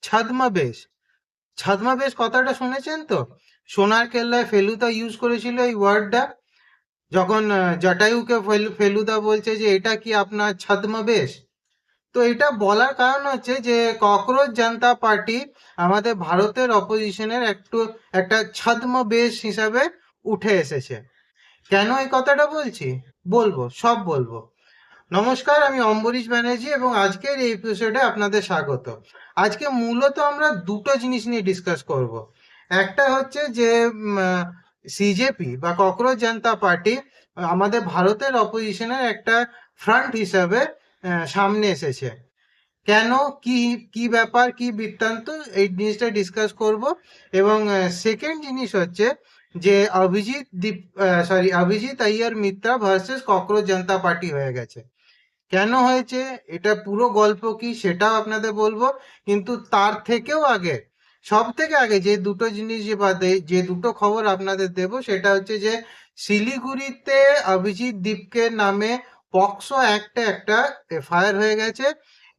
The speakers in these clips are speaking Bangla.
ছদ্মবেশ। ছদ্মবেশ কথাটা শুনেছেন তো? সোনার কেল্লায় ফেলুদা ইউজ করেছিল এই ওয়ার্ডটা, যখন জটায়ুকে ফেলুদা বলছে যে এটা কি আপনার ছদ্মবেশ। তো এটা বলার কারণ হচ্ছে যে ককরোচ জনতা পার্টি আমাদের ভারতের অপোজিশনের একটা ছদ্মবেশ হিসাবে উঠে এসেছে। কেন এই কথাটা বলছি? সব বলবো। নমস্কার, আমি অম্বরীশ ব্যানার্জি এবং আজকের এই এপিসোডে আপনাদের স্বাগত। আজকে মূলত আমরা দুটো জিনিস নিয়ে ডিসকাস করব। একটা হচ্ছে যে সিজেপি বা ককরোচ জনতা পার্টি আমাদের ভারতের অপোজিশনের একটা ফ্রন্ট হিসাবে সামনে এসেছে। কেন, কি কি ব্যাপার, কি বৃত্তান্ত, এই জিনিসটা ডিসকাস করব। এবং সেকেন্ড জিনিস হচ্ছে যে অভিজিৎ আইয়ার মিত্রা ভার্সেস ককরোচ জনতা পার্টি হয়ে গেছে। কেন হয়েছে, এটা পুরো গল্প কি সেটাও আপনাদের বলবো। কিন্তু তার থেকেও আগে, সব থেকে আগে যে দুটো জিনিস যে দুটো খবর আপনাদের দেব সেটা হচ্ছে যে শিলিগুড়িতে অভিজিৎ দীপকের নামে পক্সো অ্যাক্টে একটা এফআইআর হয়ে গেছে।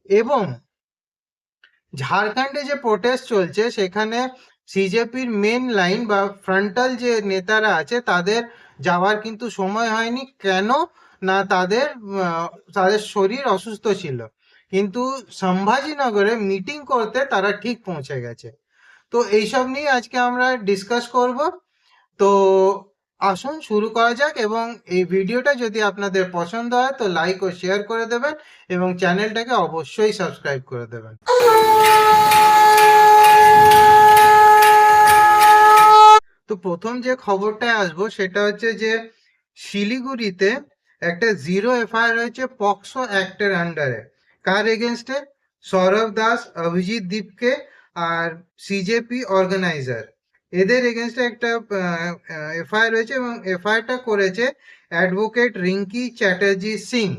এবং ঝাড়খণ্ডে যে প্রোটেস্ট চলছে সেখানে সিজেপির মেন লাইন বা ফ্রন্টাল যে নেতারা আছে তাদের যাওয়ার কিন্তু সময় হয়নি। কেন না, তাদের শরীর অসুস্থ ছিল, কিন্তু সম্ভাজিনগরে মিটিং করতে তারা ঠিক পৌঁছে গেছে। তো এইসব নিয়ে আজকে আমরা ডিসকাস করব। তো আসুন শুরু করা যাক। এবং এই ভিডিওটা যদি আপনাদের পছন্দ হয় তো লাইক ও শেয়ার করে দেবেন এবং চ্যানেলটাকে অবশ্যই সাবস্ক্রাইব করে দেবেন। তো প্রথম যে খবরটায় আসবো সেটা হচ্ছে যে শিলিগুড়িতে একটা জিরো এফআইআর হয়েছে পক্সো অ্যাক্টের আন্ডারে। কার এগেনস্টে? সৌরভ দাস, অভিজিৎ দীপকে আর সিজেপি অর্গানাইজার, এদের এগেনস্টে একটা এফআইআর হয়েছে। এবং এফআইআরটা করেছে অ্যাডভোকেট রিঙ্কি চ্যাটার্জি সিং।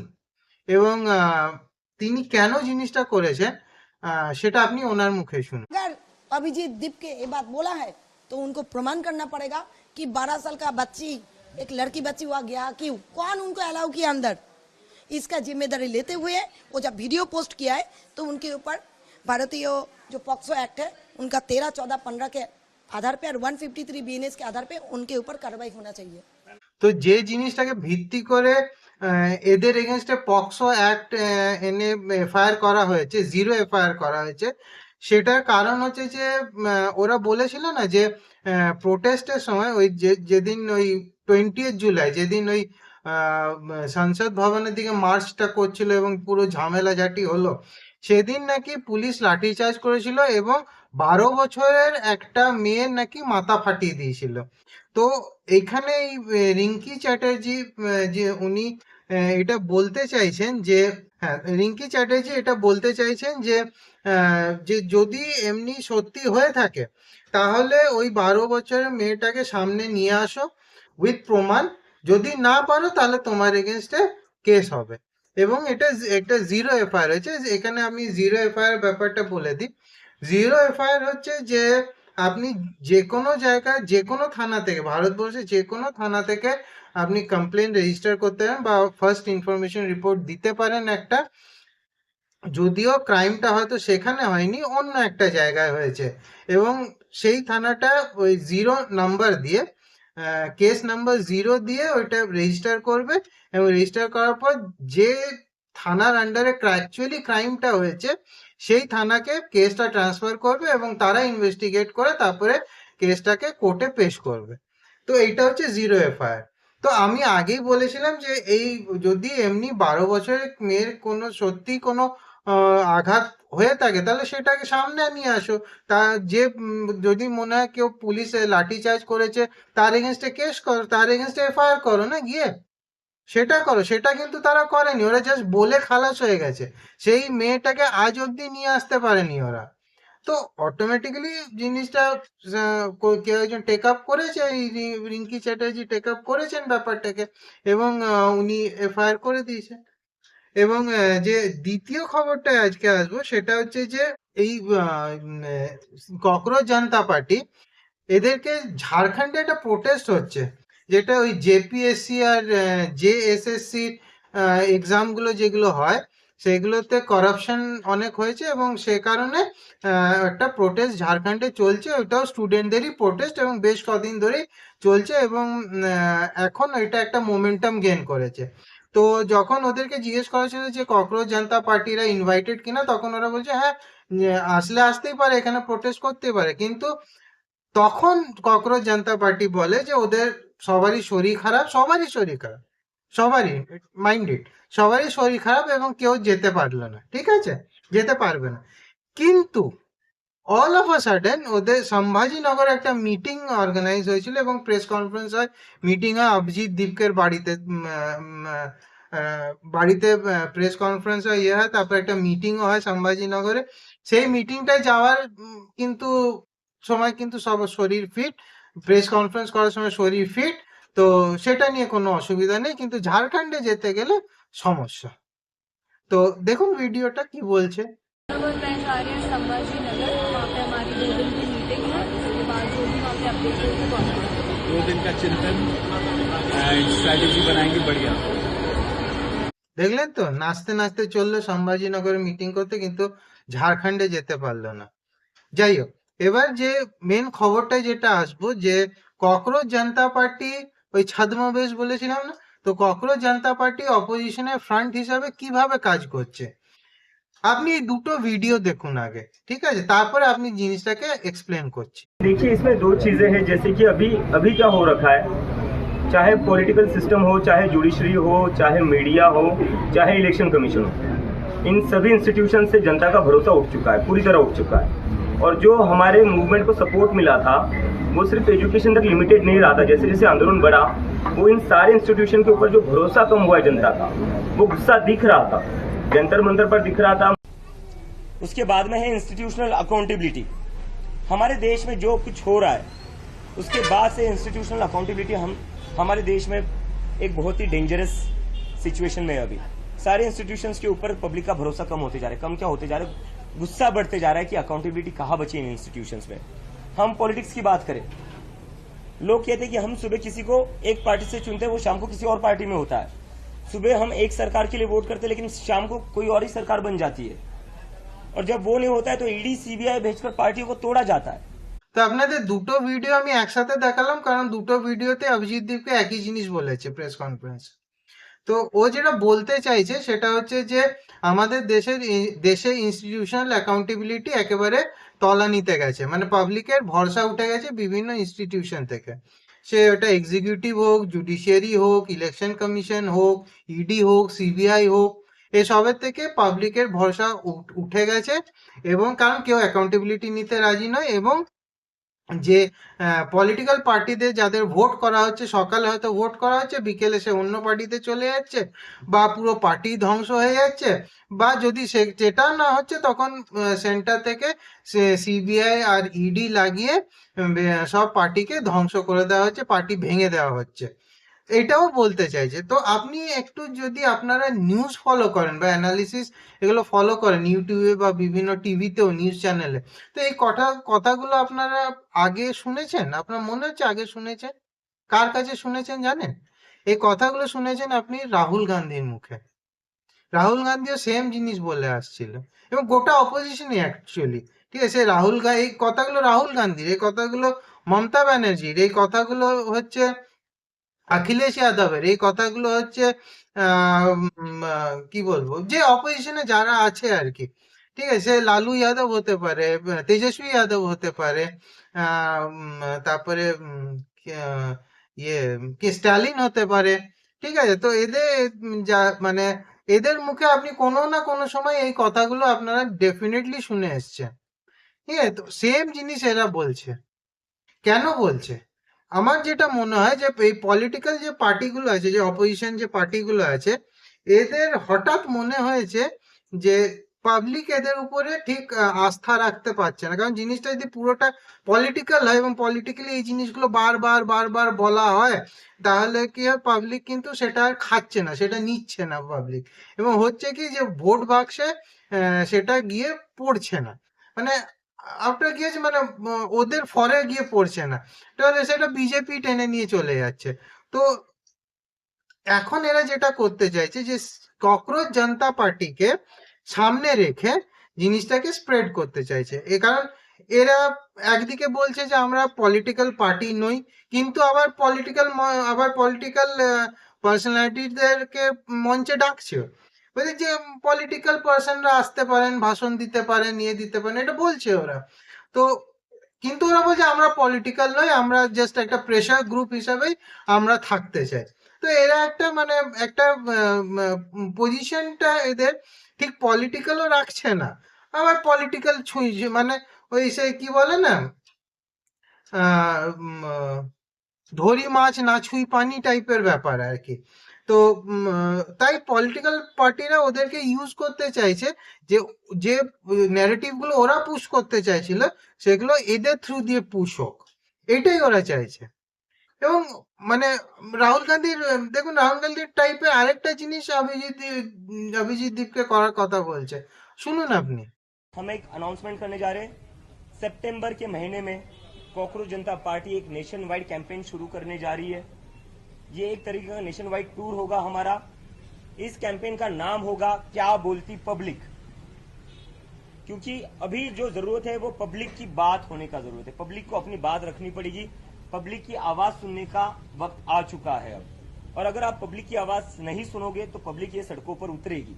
এবং তিনি কেন জিনিসটা করেছেন সেটা আপনি ওনার মুখে শুনুন। अगर अभिजीत दीप के ये बात बोला है तो उनको प्रमाण करना पड़ेगा कि 12 साल का बच्ची, एक लड़की बच्ची हुआ गया क्यों, कौन उनको अलाउ किया अंदर। इसका जिम्मेदारी लेते हुए वो जब वीडियो पोस्ट किया है तो उनके ऊपर भारतीय जो पॉक्सो एक्ट है उनका 13, 14, 15 के आधार पे और 153 बीएनएस के आधार पे उनके ऊपर कार्रवाई होना चाहिए। তো যে জিনিসটাকে ভিত্তি করে এদের এগেনস্টে পক্সো অ্যাক্ট এনে এফআইআর করা হয়েছে, জিরো এফআইআর করা হয়েছে, সেটার কারণ হচ্ছে যে ওরা বলেছিল না যে প্রোটেস্টের সময় ওই যেদিন ওই 20 জুলাই, যেদিন ওই সংসদ ভবনের দিকে মার্চটা করছিল এবং পুরো ঝামেলাঝাটি হলো, সেদিন নাকি পুলিশ লাঠিচার্জ করেছিল এবং 12 বছরের একটা মেয়ের নাকি মাথা ফাটিয়ে দিয়েছিল। তো এখানে এই রিঙ্কি চ্যাটার্জি যে উনি এটা বলতে চাইছেন যে, হ্যাঁ, রিঙ্কি চ্যাটার্জি এটা বলতে চাইছেন যে যদি এমনি সত্যি হয়ে থাকে তাহলে ওই 12 বছরের মেয়েটাকে সামনে নিয়ে আসো উইথ প্রমাণ। যদি না পারো তাহলে তোমার এগেনস্টে কেস হবে। এবং এটা একটা জিরো এফআইআর হয়েছে। এখানে আমি জিরো এফআইআর ব্যাপারটা বলে দিই। জিরো এফআইআর হচ্ছে যে আপনি যে কোনো জায়গায়, যে কোনো থানা থেকে, ভারতবর্ষে যে কোনো থানা থেকে আপনি কমপ্লেন রেজিস্টার করতে পারেন বা ফার্স্ট ইনফরমেশন রিপোর্ট দিতে পারেন একটা, যদিও ক্রাইমটা হয়তো সেখানে হয়নি, অন্য একটা জায়গায় হয়েছে। এবং সেই থানাটা ওই জিরো নাম্বার দিয়ে, কেস নাম্বার জিরো দিয়ে ওইটা রেজিস্টার করবে। এবং রেজিস্টার করার পর যে থানার আন্ডারে অ্যাকচুয়ালি ক্রাইমটা হয়েছে সেই থানাকে কেসটা ট্রান্সফার করবে এবং তারা ইনভেস্টিগেট করে তারপরে কেসটাকে কোর্টে পেশ করবে। তো এইটা হচ্ছে জিরো এফআইআর। তো আমি আগেই বলেছিলাম যে এই যদি এমনি 12 বছরের মেয়ের কোনো সত্যি কোনো আঘাত হয়ে থাকে তাহলে সেটাকে সামনে নিয়ে আসো। তা যে যদি মনে হয় কেউ পুলিশে লাঠিচার্জ করেছে তার এগেনস্টে কেস করো, তার এগেনস্টে এফআইআর করো না গিয়ে, সেটা করো। সেটা কিন্তু তারা করেনি, ওরা জাস্ট বলে খালাস হয়ে গেছে। সেই মেয়েটাকে আজ অব্দি নিয়ে আসতে পারেনি ওরা। তো অটোমেটিক্যালি জিনিসটা কেউ একজন টেক আপ করেছে, এই রিঙ্কি চ্যাটার্জি টেক আপ করেছেন ব্যাপারটাকে এবং উনি এফআইআর করে দিয়েছেন। এবং যে দ্বিতীয় খবরটায় আজকে আসবো সেটা হচ্ছে যে এই ককরোচ জনতা পার্টি, এদেরকে ঝাড়খণ্ডে একটা প্রোটেস্ট হচ্ছে, যেটা ওই জেপিএসসি আর জেএসএসসি এক্সামগুলো যেগুলো হয় সেগুলোতে করাপশন অনেক হয়েছে এবং সে কারণে একটা প্রোটেস্ট ঝাড়খণ্ডে চলছে, ওটাও স্টুডেন্টদেরই প্রোটেস্ট এবং বেশ কদিন ধরেই চলছে এবং এখন এটা একটা মোমেন্টাম গেইন করেছে। তো যখন ওদেরকে জিজ্ঞেস করা হয়েছিল যে ককরোচ জনতা পার্টিরা ইনভাইটেড কিনা, তখন ওরা বলছে হ্যাঁ, আসলে আসতেই পারে, এখানে প্রোটেস্ট করতেই পারে। কিন্তু তখন ককরোচ জনতা পার্টি বলে যে ওদের সবারই শরীর খারাপ, সবারই শরীর খারাপ, সবারই, মাইন্ডেড, সবারই শরীর খারাপ এবং কেউ যেতে পারলো না, ঠিক আছে, যেতে পারবে না। কিন্তু অল অফ আ সাডেন ওদের সম্ভাজিনগরে একটা মিটিং অর্গানাইজ হয়েছিল এবং প্রেস কনফারেন্স হয়, মিটিং হয় অভিজিৎ দীপকের বাড়িতে, বাড়িতে প্রেস কনফারেন্স হয়, ইয়ে হয়, তারপর একটা মিটিংও হয় সম্ভাজিনগরে। সেই মিটিংটায় যাওয়ার কিন্তু সময় কিন্তু সব শরীর ফিট, প্রেস কনফারেন্স করার সময় শরীর ফিট, তো সেটা নিয়ে কোনো অসুবিধা নেই, কিন্তু ঝাড়খণ্ডে যেতে গেলে সমস্যা। তো দেখুন ভিডিওটা কি বলছে। और मैं जा रही हूँ संभाजी नगर, वहाँ पे हमारी 2 दिन की मीटिंग है। उसके बाद जो भी वहाँ पे अपडेट होगी वो आपको बताऊंगी। 2 दिन का चिंतन एंड स्ट्रैटेजी बनाएंगे बढ़िया। দেখলেন তো, নাচতে নাচতে চললো সম্ভাজিনগরে মিটিং করতে, কিন্তু ঝাড়খণ্ডে যেতে পারলো না। যাই হোক, এবার যে মেন খবরটা যেটা আসবো, যে ককরোচ জনতা পার্টি, ওই ছদ্মবেশ বলেছিলাম না, তো ককরোচ জনতা পার্টি অপোজিশনের ফ্রন্ট হিসাবে কিভাবে কাজ করছে আপনি এই দুটো ভিডিও দেখুন আগে, ঠিক আছে, তারপরে আপনি জিনিসটাকে এক্সপ্লেন করছি। देखिए, इसमें दो चीजें हैं। जैसे कि अभी अभी क्या हो रखा है, चाहे पॉलिटिकल सिस्टम हो, चाहे जुडिशरी हो, चाहे मीडिया हो, चाहे इलेक्शन कमीशन हो, इन सभी इंस्टीट्यूशन से जनता का भरोसा उठ चुका है, पूरी तरह उठ चुका है। और जो हमारे मूवमेंट को सपोर्ट मिला था वो सिर्फ एजुकेशन तक लिमिटेड नहीं रहा था। जैसे जैसे आंदोलन बढ़ा, वो इन सारे इंस्टीट्यूशन के ऊपर जो भरोसा कम हुआ है जनता का, वो गुस्सा दिख रहा था, जंतर मंतर पर दिख रहा था। उसके बाद में है इंस्टीट्यूशनल अकाउंटेबिलिटी। हमारे देश में जो कुछ हो रहा है उसके बाद से इंस्टीट्यूशनल अकाउंटेबिलिटी हमारे देश में एक बहुत ही डेंजरस सिचुएशन में है। अभी सारे इंस्टीट्यूशंस के ऊपर पब्लिक का भरोसा कम होते जा रहा है। कम क्या होते जा रहा है, गुस्सा बढ़ते जा रहा है कि अकाउंटेबिलिटी कहाँ बची इन इंस्टीट्यूशंस में। हम पॉलिटिक्स की बात करें, लोग कहते हैं कि हम सुबह किसी को एक पार्टी से चुनते हैं, वो शाम को किसी और पार्टी में होता है। सुबह हम एक सरकार के लिए वोट करते हैं, लेकिन शाम को कोई और ही सरकार बन जाती है। और जब वो नहीं होता है तो ईडी सीबीआई भेजकर पार्टियों को तोड़ा जाता है। তো আপনাদের দুটো ভিডিও আমি একসাথে দেখালাম, কারণ দুটো ভিডিওতে অভিজিৎ দীপকে একই জিনিস বলেছে প্রেস কনফারেন্স। তো ও যেটা বলতে চাইছে সেটা হচ্ছে যে আমাদের দেশে ইনস্টিটিউশনাল অ্যাকাউন্টেবিলিটি একেবারে তলানিতে গেছে, মানে পাবলিকের ভরসা উঠে গেছে বিভিন্ন ইনস্টিটিউশন থেকে, সে ওটা এক্সিকিউটিভ হোক, জুডিশিয়ারি হোক, ইলেকশন কমিশন হোক, ইডি হোক, সিবিআই হোক, এসবের থেকে পাবলিকের ভরসা উঠে গেছে। এবং কারণ কেউ অ্যাকাউন্টেবিলিটি নিতে রাজি নয়, এবং যে পলিটিক্যাল পার্টিদের যাদের ভোট করা হচ্ছে, সকালে হয়তো ভোট করা হচ্ছে, বিকেলে সে অন্য পার্টিতে চলে যাচ্ছে, বা পুরো পার্টি ধ্বংস হয়ে যাচ্ছে, বা যদি সেটা না হচ্ছে তখন সেন্টার থেকে সিবিআই আর ইডি লাগিয়ে সব পার্টিকে ধ্বংস করে দেওয়া হচ্ছে, পার্টি ভেঙে দেওয়া হচ্ছে, এটাও বলতে চাইছে। তো আপনি একটু যদি আপনারা নিউজ ফলো করেন বা অ্যানালিসিস এগুলো ফলো করেন ইউটিউবে বা বিভিন্ন টিভিতেও, নিউজ চ্যানেলে, তো এই কথাগুলো আপনারা আগে শুনেছেন? আপনার মনে হচ্ছে আগে শুনেছেন? কার কাছে শুনেছেন জানেন? এই কথাগুলো শুনেছেন আপনি রাহুল গান্ধীর মুখে। রাহুল গান্ধীও সেম জিনিস বলে আসছিল, এবং গোটা অপোজিশনই অ্যাকচুয়ালি, ঠিক আছে, এই কথাগুলো রাহুল গান্ধীর, এই কথাগুলো মমতা ব্যানার্জির, এই কথাগুলো হচ্ছে অখিলেশ যাদবের, এই কথাগুলো হচ্ছে কি বলবো, যে অপোজিশনে যারা আছে আর কি, ঠিক আছে, সে লালু যাদব হতে পারে, তেজস্বী যাদব হতে পারে, তারপরে ইয়ে কি স্ট্যালিন হতে পারে, ঠিক আছে। তো এদের যা মানে এদের মুখে আপনি কোনো না কোনো সময় এই কথাগুলো আপনারা ডেফিনেটলি শুনে এসছেন, ঠিক আছে। তো সেম জিনিস এরা বলছে। কেন বলছে? আমার যেটা মনে হয় যে এই পলিটিক্যাল যে পার্টিগুলো আছে, যে অপোজিশন যে পার্টিগুলো আছে, এদের হঠাৎ মনে হয়েছে যে পাবলিক এদের উপরে ঠিক আস্থা রাখতে পারছে না, কারণ জিনিসটা যদি পুরোটা পলিটিক্যাল হয় এবং পলিটিক্যালি এই জিনিসগুলো বারবার বারবার বলা হয়, তাহলে কি হয়, পাবলিক কিন্তু সেটা আর খাচ্ছে না, সেটা নিচ্ছে না পাবলিক, এবং হচ্ছে কি যে ভোট বাক্সে সেটা গিয়ে পড়ছে না, মানে আপনার কি আছে, মানে ওদের ফরে গিয়ে পড়ছে না, তাহলে সেটা বিজেপি টেনে নিয়ে চলে যাচ্ছে। তো এখন এরা যেটা করতে চাইছে যে ককরোচ জনতা পার্টিকে সামনে রেখে জিনিসটাকে স্প্রেড করতে চাইছে কারণ এরা একদিকে বলছে যে আমরা পলিটিক্যাল পার্টি নই, কিন্তু আবার পলিটিক্যাল পার্সোনালিটিদেরকে মঞ্চে ডাকছে, বলছে যে পলিটিক্যাল পার্সনরা আসতে পারেন, ভাষণ দিতে পারেন, দিতে পারেন, এটা বলছে ওরা। তো কিন্তু ওরা বলছে আমরা পলিটিক্যাল নই, আমরা জাস্ট একটা প্রেশার গ্রুপ হিসাবেই আমরা থাকতে চাই। তো এরা একটা মানে একটা পজিশনটা এদের ঠিক পলিটিক্যালও রাখছে না, আবার পলিটিক্যাল ছুঁইছে, মানে ওই সে কি বলে না, আহ উম, আহ, ধরি মাছ না ছুঁই পানি টাইপের ব্যাপার আর কি। তো তাই পলিটিক্যাল পার্টিরা ওদেরকে ইউজ করতে চাইছে যে যে ন্যারেটিভ গুলো ওরা পুশ করতে চাইছিল সেগুলো এদের থ্রু দিয়ে পুশ হোক, এটাই ওরা চাইছে। এবং মানে রাহুল গান্ধীর দেখুন, রাহুল গান্ধীর টাইপের আরেকটা জিনিস অভিজিৎ দীপকে করার কথা বলছে, শুনুন আপনি। हम एक अनाउंसमेंट करने जा रहे हैं। सितंबर के महीने में कॉकरोच जनता पार्टी एक नेशन वाइड कैंपेन शुरू करने जा रही है। ये एक तरीके का नेशन वाइड टूर होगा हमारा। इस कैंपेन का नाम होगा क्या बोलती पब्लिक, क्योंकि अभी जो जरूरत है वो पब्लिक की बात होने का जरूरत है। पब्लिक को अपनी बात रखनी पड़ेगी, पब्लिक की आवाज सुनने का वक्त आ चुका है अब। और अगर आप पब्लिक की आवाज नहीं सुनोगे तो पब्लिक ये सड़कों पर उतरेगी।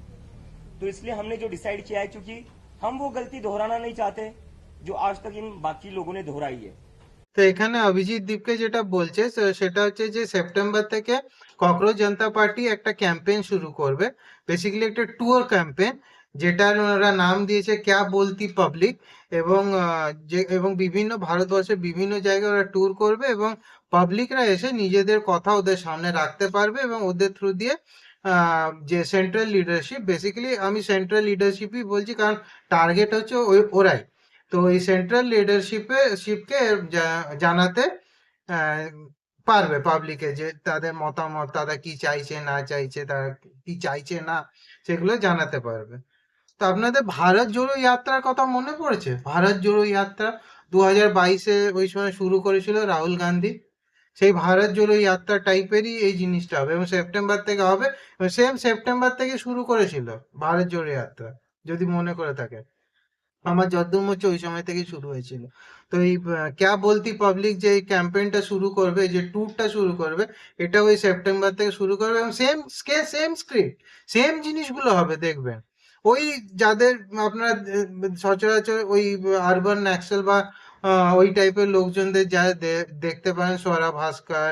तो इसलिए हमने जो डिसाइड किया है, क्योंकि हम वो गलती दोहराना नहीं चाहते जो आज तक इन बाकी लोगों ने दोहराई है। তো এখানে অভিজিৎ দীপকে যেটা বলছে সেটা হচ্ছে যে সেপ্টেম্বর থেকে ককরোচ জনতা পার্টি একটা ক্যাম্পেইন শুরু করবে, বেসিক্যালি একটা ট্যুর ক্যাম্পেইন, যেটার ওরা নাম দিয়েছে ক্যা বলতি পাবলিক। এবং এবং বিভিন্ন ভারতবর্ষের বিভিন্ন জায়গায় ওরা ট্যুর করবে এবং পাবলিকরা এসে নিজেদের কথা ওদের সামনে রাখতে পারবে এবং ওদের থ্রু দিয়ে যে সেন্ট্রাল লিডারশিপ, বেসিক্যালি আমি সেন্ট্রাল লিডারশিপই বলছি কারণ টার্গেট হচ্ছে ওরাই। তো এই সেন্ট্রাল শিপকে জানাতে আহ, পারবে পাবলিকে যে তাদের মতামত, তারা কি চাইছে না চাইছে, তারা কি চাইছে না, সেগুলো জানাতে পারবে। তো আপনাদের ভারত জোড়ো যাত্রার কথা মনে পড়েছে? ভারত জোড়ো যাত্রা 2022-এ ওই সময় শুরু করেছিল রাহুল গান্ধী। সেই ভারত জোড়ো যাত্রা টাইপেরই এই জিনিসটা হবে এবং সেপ্টেম্বর থেকে হবে, সেম সেপ্টেম্বর থেকে শুরু করেছিল ভারত জোড়ো যাত্রা, যদি মনে করে থাকে। আমার যতদূর মনে হচ্ছে ওই সময় থেকেই শুরু হয়েছিল। তো এই ক্যা বলতি পাবলিক যে ক্যাম্পেইনটা শুরু করবে, যে ট্যুরটা শুরু করবে, এটা ওই সেপ্টেম্বর থেকে শুরু করবে এবং সেম স্ক্রিপ্ট, সেম জিনিসগুলো হবে দেখবেন। ওই যাদের আপনারা সচরাচর ওই আরবান ন্যাক্সেল বা ওই টাইপের লোকজনদের যারা দেখতে পারেন, স্বরা ভাস্কর,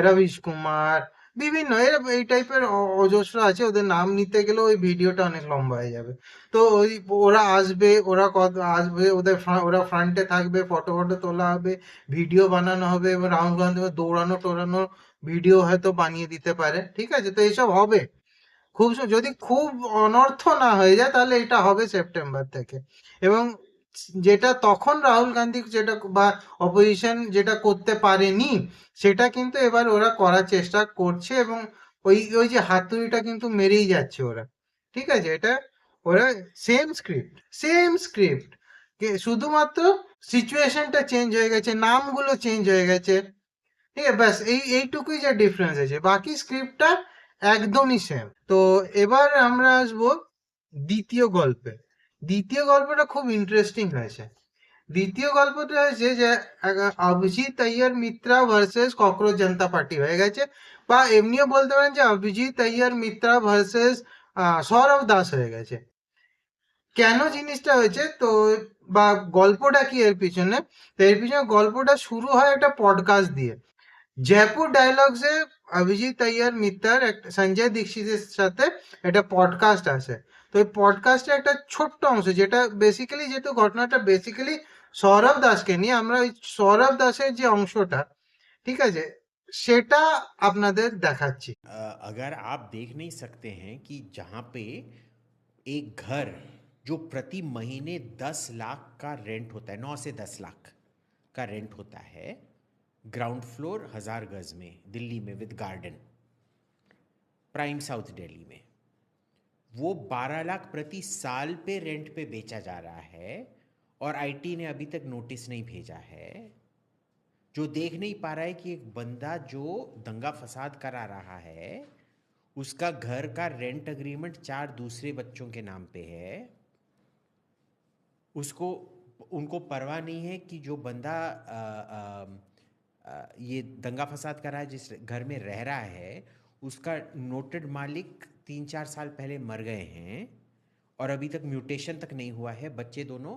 রবিশ কুমার, বিভিন্ন এই টাইপের অজস্র আছে, ওদের নাম নিতে গেলে ওই ভিডিওটা অনেক লম্বা হয়ে যাবে। তো ওই ওরা আসবে, আসবে, ওরা ফ্রন্টে থাকবে, ফটো ফটো তোলা হবে, ভিডিও বানানো হবে এবং রাহুল গান্ধী দৌড়ানো টোড়ানো ভিডিও হয়তো বানিয়ে দিতে পারে, ঠিক আছে? তো এইসব হবে। যদি খুব অনর্থ না হয়ে যায় তাহলে এটা হবে সেপ্টেম্বর থেকে। এবং যেটা তখন রাহুল গান্ধী যেটা বা অপোজিশন যেটা করতে পারেনি, সেটা কিন্তু এবার ওরা করার চেষ্টা করছে এবং ওই ওই যে হাতুড়িটা কিন্তু মেরেই যাচ্ছে ওরা, ঠিক আছে? এটা ওরা সেম স্ক্রিপ্ট শুধুমাত্র সিচুয়েশনটা চেঞ্জ হয়ে গেছে, নামগুলো চেঞ্জ হয়ে গেছে, ঠিক আছে? ব্যাস এইটুকুই যে ডিফারেন্স আছে, বাকি স্ক্রিপ্টটা একদমই সেম। তো এবার আমরা আসবো দ্বিতীয় গল্পে। দ্বিতীয় গল্পটা খুব ইন্টারেস্টিং হয়েছে। দ্বিতীয় গল্পটা হয়েছে যে অভিজিৎ আইয়ার মিত্রা ভার্সেস ককরোচ জনতা পার্টি হয়ে গেছে, বা এমনিও বলতে পারেন যে অভিজিৎ আইয়ার মিত্রা ভার্সেস সৌরভ দাস হয়ে গেছে। কেন জিনিসটা হয়েছে তো, বা গল্পটা কি এর পিছনে? তো এর পিছনে গল্পটা শুরু হয় একটা পডকাস্ট দিয়ে। জয়পুর ডায়লগসে অভিজিৎ আইয়ার মিত্তার সঞ্জয় দীক্ষিতের সাথে একটা পডকাস্ট আছে। তো এই পডকাস্টের একটা ছোট্ট অংশ, যেটা বেসিক্যালি, যেহেতু ঘটনাটা বেসিক্যালি সৌরভ দাসকে নিয়ে, আমরা ওই সৌরভ দাসের যে অংশটা, ঠিক আছে, সেটা আপনাদের দেখাচ্ছি। अगर आप देख नहीं सकते हैं कि जहाँ पे एक घर जो प्रति महीने 10 लाख का रेंट होता है, 9 से 10 लाख का रेंट होता है, ग्राउंड फ्लोर 1000 गज में दिल्ली में with garden, prime south Delhi में, वो 12 लाख प्रति साल पे रेंट पे बेचा जा रहा है और आईटी ने अभी तक नोटिस नहीं भेजा है, जो देख नहीं पा रहा है कि एक बंदा जो दंगा फसाद करा रहा है उसका घर का रेंट अग्रीमेंट 4 दूसरे बच्चों के नाम पे है। उसको उनको परवाह नहीं है कि जो बंदा ये दंगा फसाद कर रहा है, जिस घर में रह रहा है, उसका नोटेड मालिक 3-4 साल पहले मर गए हैं और अभी तक म्यूटेशन तक नहीं हुआ है, बच्चे दोनों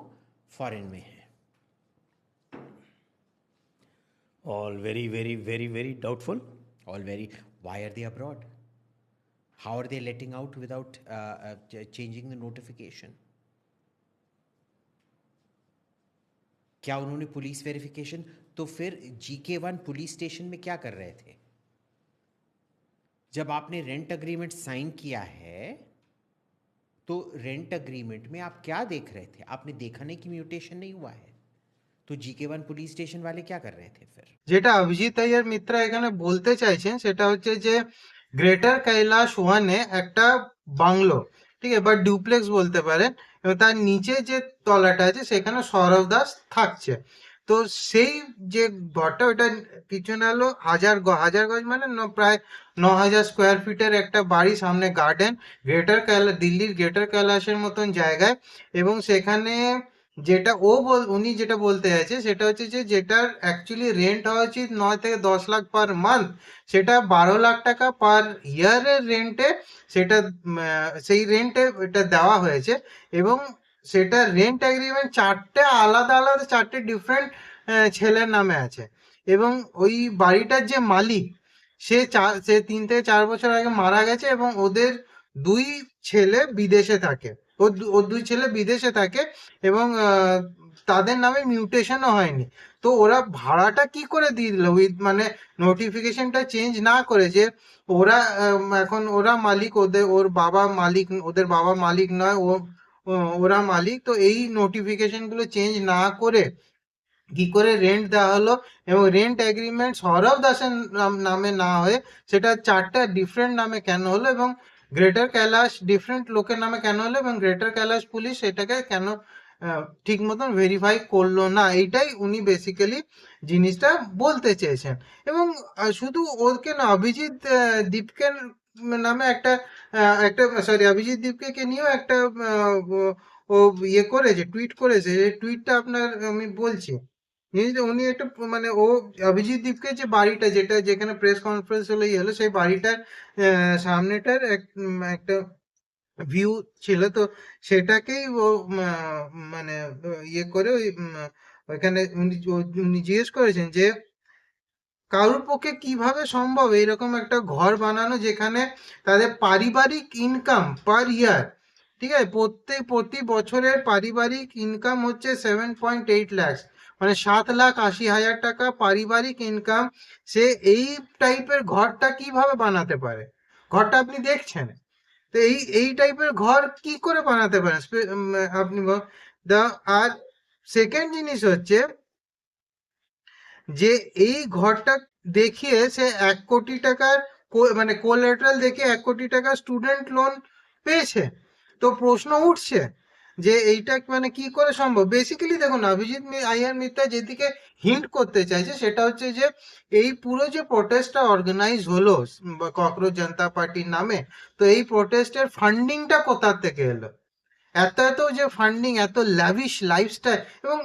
फॉरेन में हैं। All very, very, very, very doubtful. All very. Why are they abroad? How are they letting out without changing the notification? क्या उन्होंने पुलिस वेरिफिकेशन? तो फिर GK1 पुलिस स्टेशन में क्या कर रहे थे? जब आपने रेंट अग्रीमेंट साइन किया है तो रेंट अग्रीमेंट में आप क्या देख रहे थे? आपने देखा नहीं कि म्यूटेशन नहीं हुआ है, तो GK1 पुलिस स्टेशन वाले क्या कर रहे थे फिर? যেটা অভিজিৎ আইয়ার মিত্রা এখানে বলতে চাইছেন সেটা হচ্ছে যে গ্রেটার কৈলাস ওয়ানে একটা বাংলো, ঠিক আছে, বা ডুপ্লেক্স বলতে পারেন, এবং তার নিচে যে তলাটা আছে সেখানে সৌরভ দাস থাকছে। তো সেই যে ঘরটা, ওটা পিছনে হলো হাজার গজ মানে প্রায় 9,000 স্কোয়ার ফিটের একটা বাড়ি, সামনে গার্ডেন, দিল্লির গ্রেটার কৈলাসের মতন জায়গায়। এবং সেখানে যেটা উনি যেটা বলতে চাইছে সেটা হচ্ছে যে যেটার অ্যাকচুয়ালি রেন্ট হওয়া উচিত 9 থেকে 10 লাখ পার মান্থ, সেটা 12 লাখ টাকা পার ইয়ারের রেন্টে, সেটা সেই রেন্টে এটা দেওয়া হয়েছে। এবং সেটা রেন্ট এগ্রিমেন্ট 4টে আলাদা 4টে ডিফারেন্ট ছেলের নামে আছে। এবং ওই বাড়িটার যে মালিক, সে 3 থেকে 4 বছর আগে মারা গেছে এবং ওদের 2 ছেলে বিদেশে থাকে। ওর 2 ছেলে বিদেশে থাকে এবং তাদের নামে মিউটেশনও হয়নি। তো ওরা ভাড়াটা কি করে দিয়ে দিল উইথ মানে নোটিফিকেশনটা চেঞ্জ না করে, যে ওরা এখন ওরা মালিক, ওর বাবা মালিক, ওদের বাবা মালিক নয়, ওরা মালিক। তো এই নোটিফিকেশনগুলো চেঞ্জ না করে কি করে রেন্ট দেওয়া হলো, এবং রেন্ট এগ্রিমেন্ট সৌরভ দাসের নামে না হয়ে সেটা 4টা ডিফারেন্ট নামে কেন হলো, এবং গ্রেটার কৈলাস ডিফারেন্ট লোকের নামে কেন হলো, এবং গ্রেটার কৈলাস পুলিশ সেটাকে কেন ঠিক মতন ভেরিফাই করলো না, এইটাই উনি বেসিক্যালি জিনিসটা বলতে চেয়েছেন। এবং শুধু ওকে না, অভিজিৎ দীপকের নামে একটা অভিজিৎ দীপকে নিয়েও একটা ও ইয়ে করেছে, টুইট করেছে। যে টুইটটা আপনার আমি বলছি, উনি একটা মানে অভিজিৎ দীপকে যে বাড়িটা, যেখানে প্রেস কনফারেন্স হলো হলো, সেই বাড়িটার সামনেটার একটা ভিউ ছিল। তো সেটাকেই ও মানে ইয়ে করে ওইখানে উনি জিজ্ঞেস করেছেন যে কারোর পক্ষে কিভাবে সম্ভব এইরকম একটা ঘর বানানো যেখানে তাদের পারিবারিক ইনকাম পার ইয়ার, ঠিক আছে, প্রতি বছরের পারিবারিক ইনকাম হচ্ছে 7.8 লাখ, মানে 7,80,000 টাকা পারিবারিক ইনকাম। সে এই টাইপের ঘরটা কিভাবে বানাতে পারে? ঘরটা আপনি দেখছেন, তো এই টাইপের ঘর কি করে বানাতে পারেন আপনি? আর সেকেন্ড জিনিস হচ্ছে যে এই ঘরটা দেখিয়ে সে 1 কোটি টাকার মানে কোলাটেরাল দেখিয়ে 1 কোটি টাকা স্টুডেন্ট লোন পেয়েছে। তো প্রশ্ন উঠছে যে এইটা মানে কি করে সম্ভব? বেসিক্যালি দেখুন, অভিজিৎ আইয়ার মিত্রা যেদিকে হিন্ট করতে চাইছে সেটা হচ্ছে যে এই পুরো যে প্রোটেস্টটা অর্গানাইজ হলো ককরোচ জনতা পার্টির নামে, তো এই প্রোটেস্টের ফান্ডিংটা কোথা থেকে এলো? এত যে ফান্ডিং, এত ল্যাভিশ লাইফস্টাইল, এবং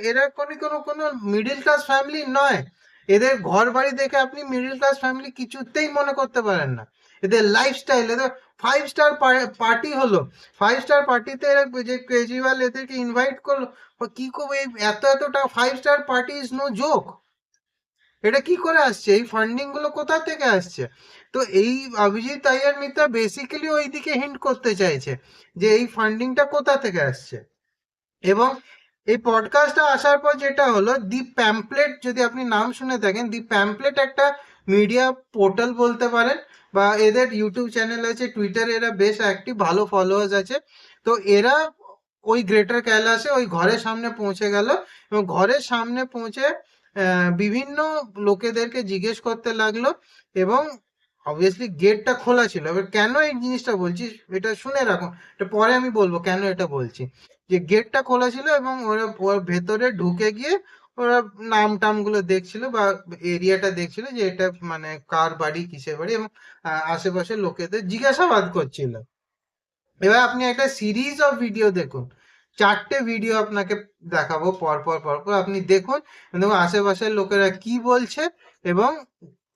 এরা কোনো মিডিল ক্লাস ফ্যামিলি নয়। এদের ঘর বাড়ি দেখে আপনি মিডিল ক্লাস ফ্যামিলি কিছুতেই মনে করতে পারেন না। এদের লাইফস্টাইল, এদের 5 স্টার পার্টি হলো, 5 স্টার পার্টিতে এরা যে কেজরিওয়াল এদেরকে ইনভাইট করলো, কি করবো? এত টাকা 5 star party is no joke. এটা কি করে আসছে? এই ফান্ডিং গুলো কোথা থেকে আসছে? তো এই অভিজিৎ আইয়ার মিত্রা বেসিক্যালি ওই দিকে হিন্ট করতে চাইছে যে এই ফান্ডিংটা কোথা থেকে আসছে। এবং এই পডকাস্টটা আসার পর যেটা হলো, দি প্যাম্পলেট, যদি আপনি নাম শুনে থাকেন, দি প্যাম্পলেট একটা মিডিয়া পোর্টাল বলতে পারেন, বা এদের ইউটিউব চ্যানেল আছে, টুইটারে এরা বেশ অ্যাক্টিভ, ভালো ফলোয়ার্স আছে। তো এরা ওই গ্রেটার কৈলাসে ওই ঘরের সামনে পৌঁছে গেল, এবং ঘরের সামনে পৌঁছে বিভিন্ন লোকেদেরকে জিজ্ঞেস করতে লাগলো, এবং অবভিয়াসলি গেটটা খোলা ছিল। এবার কেন এই জিনিসটা বলছি এটা শুনে রাখুন, এটা পরে আমি বলবো কেন এটা বলছি। যে গেটটা খোলা ছিল এবং ওর ভেতরে ঢুকে গিয়ে ওরা নাম টামগুলো দেখছিল বা এরিয়াটা দেখছিল যে এটা মানে কার বাড়ি কিসের বাড়ি, এবং আশেপাশের লোকেদের জিজ্ঞাসাবাদ করছিল। এবার আপনি একটা সিরিজ অফ ভিডিও দেখুন, 4টে ভিডিও আপনাকে দেখাবো পর পর আপনি দেখুন এবং আশেপাশের লোকেরা কি বলছে, এবং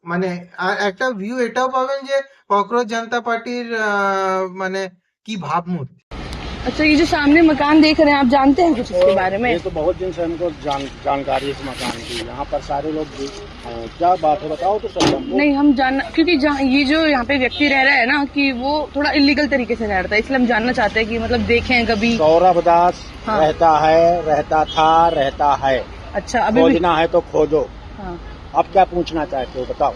মানে আর একটা ভিউ এটাও পাবেন যে ককরোচ জনতা পার্টির মানে কি ভাবমূর্তি। अच्छा, ये जो सामने मकान देख रहे हैं, आप जानते हैं कुछ इसके बारे में? ये तो बहुत दिन से हमको जानकारी है इस मकान की। यहाँ पर सारे लोग क्या बात है बताओ तो सही हमको। नहीं, हम जानना, क्योंकि ये जो यहाँ पे व्यक्ति रह रहा है ना, कि वो थोड़ा इलीगल तरीके से रह रहा था, इसलिए हम जानना चाहते हैं कि मतलब देखें कभी। सौरभ दास हाँ। रहता है, रहता था, रहता है। अच्छा, अभी भी? खोजना है तो खोजो। हाँ। अब क्या पूछना चाहते हो बताओ।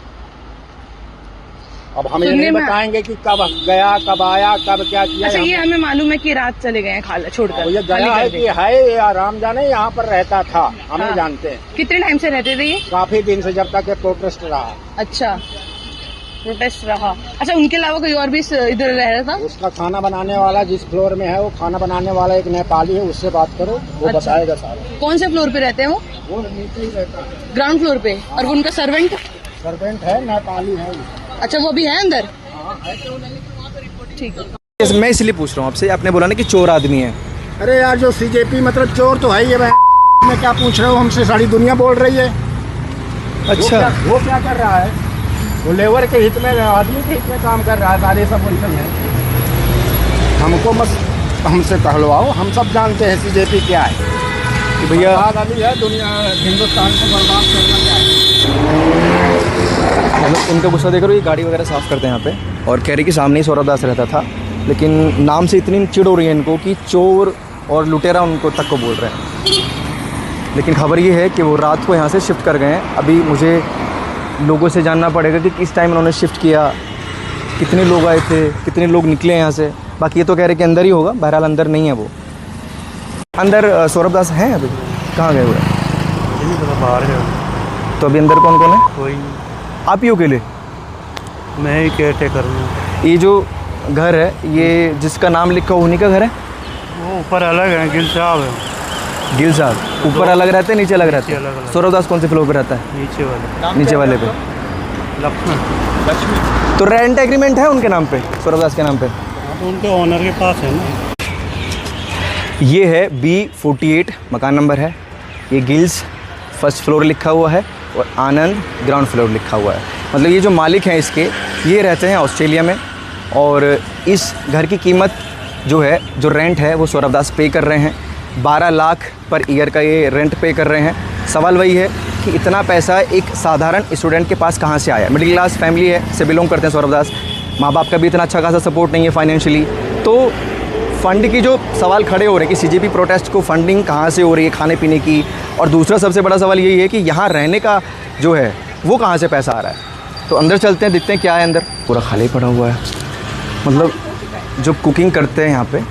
अब हम ये सुनने नहीं में- बताएंगे कि कब गया, कब आया, कब क्या किया। अच्छा, ये हमें मालूम है कि रात चले गए हैं खाला छोड़कर, ये खाली गया कर है दे। कि है ये आराम जाने यहाँ पर रहता था, हमें हाँ। जानते हैं। कितने टाइम से रहते थे ये? काफी दिन से जब तक ये प्रोटेस्ट रहा। अच्छा, प्रोटेस्ट रहा। अच्छा, उनके अलावा कोई और भी इधर रह रहा था? उसका खाना बनाने वाला जिस फ्लोर में है, वो खाना बनाने वाला एक नेपाली है, उससे बात करो, वो अच्छा। बताएगा सारा। कौन से फ्लोर पे रहते हैं वो? वो नीचे ही रहता है, ग्राउंड फ्लोर पे। और वो उनका सर्वेंट? सर्वेंट है, नेपाली है वो। अच्छा, वो भी है अंदर? ठीक है। मैं इसलिए पूछ रहा हूँ आपसे, आपने बोला ना कि चोर आदमी है। अरे यार, जो सीजेपी मतलब चोर तो है ये। मैं क्या पूछ रहे हो हमसे, सारी दुनिया बोल रही है। अच्छा, वो क्या कर रहा है? वो लेबर के हित में, आदमी के हित में काम कर रहा है। सारे सब उनसे हैं। हमको मत हमसे कहलवाओ, हम सब जानते हैं सीजेपी क्या है। कि भैया अभी है दुनिया, हिंदुस्तान को बर्बाद करना चाहिए। मतलब उनका गुस्सा देख रहे हो, ये गाड़ी वगैरह साफ़ करते हैं यहाँ पे, और कह रहे कि सामने ही सौरभ दास रहता था, लेकिन नाम से इतनी चिढ़ हो रही है इनको कि चोर और लुटेरा उनको तक को बोल रहे हैं। लेकिन खबर ये है कि वो रात को यहाँ से शिफ्ट कर गए हैं। अभी मुझे लोगों से जानना पड़ेगा कि किस टाइम उन्होंने शिफ्ट किया, कितने लोग आए थे, कितने लोग निकले यहाँ से। बाकी ये तो कह रहे कि अंदर ही होगा, बहरहाल अंदर नहीं है वो। अंदर सौरभ दास हैं अभी? कहाँ गए हुए हैं? बाहर है तो अभी अंदर कौन कौन है? कोई, आप ही अकेले? मैं ही केयर टेकर हूँ। ये जो घर है, ये जिसका नाम लिखा उन्हीं का घर है? वो ऊपर अलग है, गिल साहब है, गिल साहब ऊपर अलग रहते हैं, नीचे अलग रहते नीचे हैं? अलग-अलग। सौरभ दास कौन से फ्लोर पे रहता है? नीचे वाले नीचे वाले पे। लक्ष्मण। तो रेंट एग्रीमेंट है उनके नाम पे, सौरभ दास के नाम पे? हाँ, तो उनके ऑनर के पास है ना। ये है B48 मकान नंबर है। ये गिल्स फर्स्ट फ्लोर लिखा हुआ है और आनंद ग्राउंड फ्लोर लिखा हुआ है। मतलब ये जो मालिक हैं इसके, ये रहते हैं ऑस्ट्रेलिया में, और इस घर की कीमत जो है, जो रेंट है, वो सौरभ दास पे कर रहे हैं। 12 लाख पर ईयर का ये रेंट पे कर रहे हैं। सवाल वही है कि इतना पैसा एक साधारण स्टूडेंट के पास कहाँ से आया? मिडिल क्लास फैमिली है, से बिलोंग करते हैं सौरभ दास। माँ बाप का भी इतना अच्छा खासा सपोर्ट नहीं है फाइनेंशियली। तो फ़ंड की जो सवाल खड़े हो रहे हैं कि सीजेपी प्रोटेस्ट को फंडिंग कहाँ से हो रही है, खाने पीने की, और दूसरा सबसे बड़ा सवाल यही है कि यहाँ रहने का जो है वो कहाँ से पैसा आ रहा है। तो अंदर चलते हैं, देखते हैं क्या है अंदर। पूरा खाली पड़ा हुआ है। मतलब जो कुकिंग करते हैं यहाँ पे,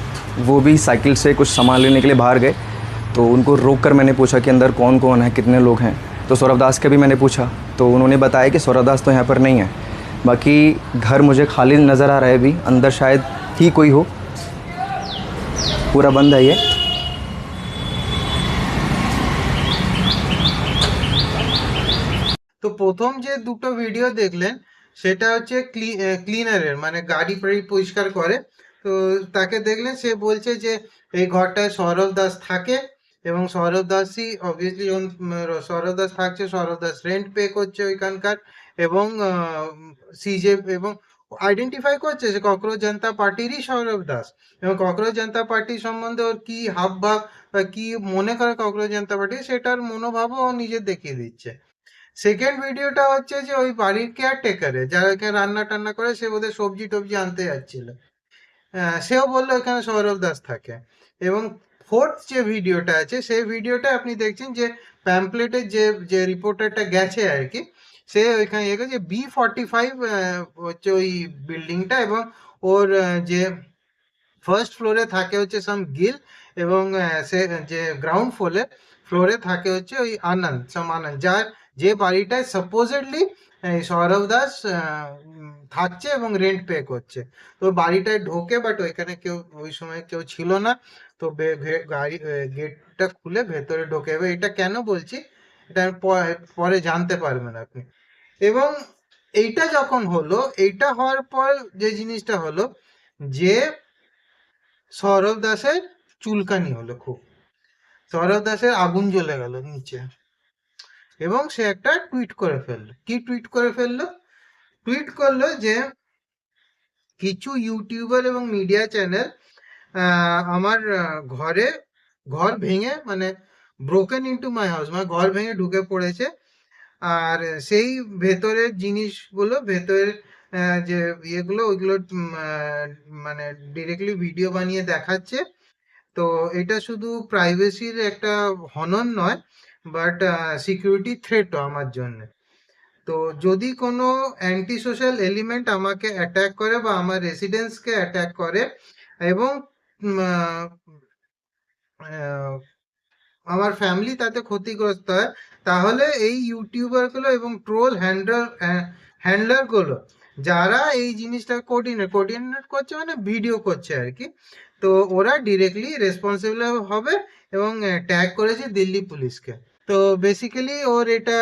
वो भी साइकिल से कुछ सामान लेने के लिए बाहर गए, तो उनको रोक कर मैंने पूछा कि अंदर कौन कौन है, कितने लोग हैं। तो सौरभ दास के भी मैंने पूछा, तो उन्होंने बताया कि सौरभ दास तो यहाँ पर नहीं है। बाकी घर मुझे खाली नज़र आ रहा है अभी, अंदर शायद ही कोई हो, पूरा बंद है ये। তো প্রথম যে দুটো ভিডিও দেখলেন সেটা হচ্ছে ক্লিনারের, মানে গাড়ি ফাড়ি পরিষ্কার করে। তো তাকে দেখলেন, সে বলছে যে এই ঘরটায় সৌরভ দাস থাকে এবং সৌরভ দাসই অবভিয়াসলি সৌরভ দাস থাকছে, সৌরভ দাস রেন্ট পে করছে ওইখানকার, এবং সিজে এবং আইডেন্টিফাই করছে যে ককরোচ জনতা পার্টিরই সৌরভ দাস, এবং ককরোচ জনতা পার্টি সম্বন্ধে ওর কি হাব ভাব বা কি মনে করে ককরোচ জনতা পার্টি, সেটার মনোভাবও ও নিজে দেখিয়ে দিচ্ছে। সেকেন্ড ভিডিওটা হচ্ছে যে ওই বাড়ির কেয়ারটেকারে, যারা এখানে রান্না টান্না করে, সে বোধহয় সবজি টবজি আনতে যাচ্ছিল, সেও বললো এখানে সৌরভ দাস থাকে। এবং ফোর্থ যে ভিডিওটা আছে, সেই ভিডিওটা আপনি দেখছেন যে প্যাম্পলেটের যে রিপোর্টারটা গেছে আর কি, সে ওইখানে যে B45 হচ্ছে ওই বিল্ডিংটা, এবং ওর যে ফার্স্ট ফ্লোরে থাকে হচ্ছে সাম গিল, এবং সে যে গ্রাউন্ড ফ্লোরে থাকে হচ্ছে ওই আনন্দ, যার যে বাড়িটায় সাপোজেডলি সৌরভ দাস থাকছে এবং রেন্ট পে করছে। তো বাড়িটায় ঢোকে, বাট ওইখানে কেউ ওই সময় কেউ ছিল না। তো গাড়ি গেটটা খুলে ভেতরে ঢোকে। এবার এটা কেন বলছি, এটা আমি পরে জানতে পারবেন আপনি। এবং এইটা যখন হলো, এইটা হওয়ার পর যে জিনিসটা হলো যে সৌরভ দাসের চুলকানি হলো খুব, সৌরভ দাসের আগুন জ্বলে গেল নিচে, এবং সে একটা টুইট করে ফেললো। কি টুইট করে ফেললো? টুইট করলো যে কিছু ইউটিউবার এবং মিডিয়া চ্যানেল আমার ঘর ভেঙে, মানে ব্রোকেন ইনটু মাই হাউস, মানে ঘর ভেঙে ঢুকে পড়েছে, আর সেই ভেতরের জিনিসগুলো, ভেতরের যে ইয়েগুলো, ওইগুলো মানে ডিরেক্টলি ভিডিও বানিয়ে দেখাচ্ছে। তো এটা শুধু প্রাইভেসির একটা হনন নয়, বাট সিকিউরিটি থ্রেটও আমার জন্য। তো যদি কোনো অ্যান্টি সোশ্যাল এলিমেন্ট আমাকে অ্যাটাক করে বা আমার রেসিডেন্সকে অ্যাটাক করে এবং আমার ফ্যামিলি তাতে ক্ষতিগ্রস্ত হয়, তাহলে এই ইউটিউবারগুলো এবং ট্রোল হ্যান্ডলারগুলো যারা এই জিনিসটা কোঅর্ডিনেট করছে, মানে ভিডিও করছে আর কি, তো ওরা ডিরেক্টলি রেসপন্সিবল হবে এবং ট্যাগ করেছে দিল্লি পুলিশকে। তো বেসিক্যালি ওর এটা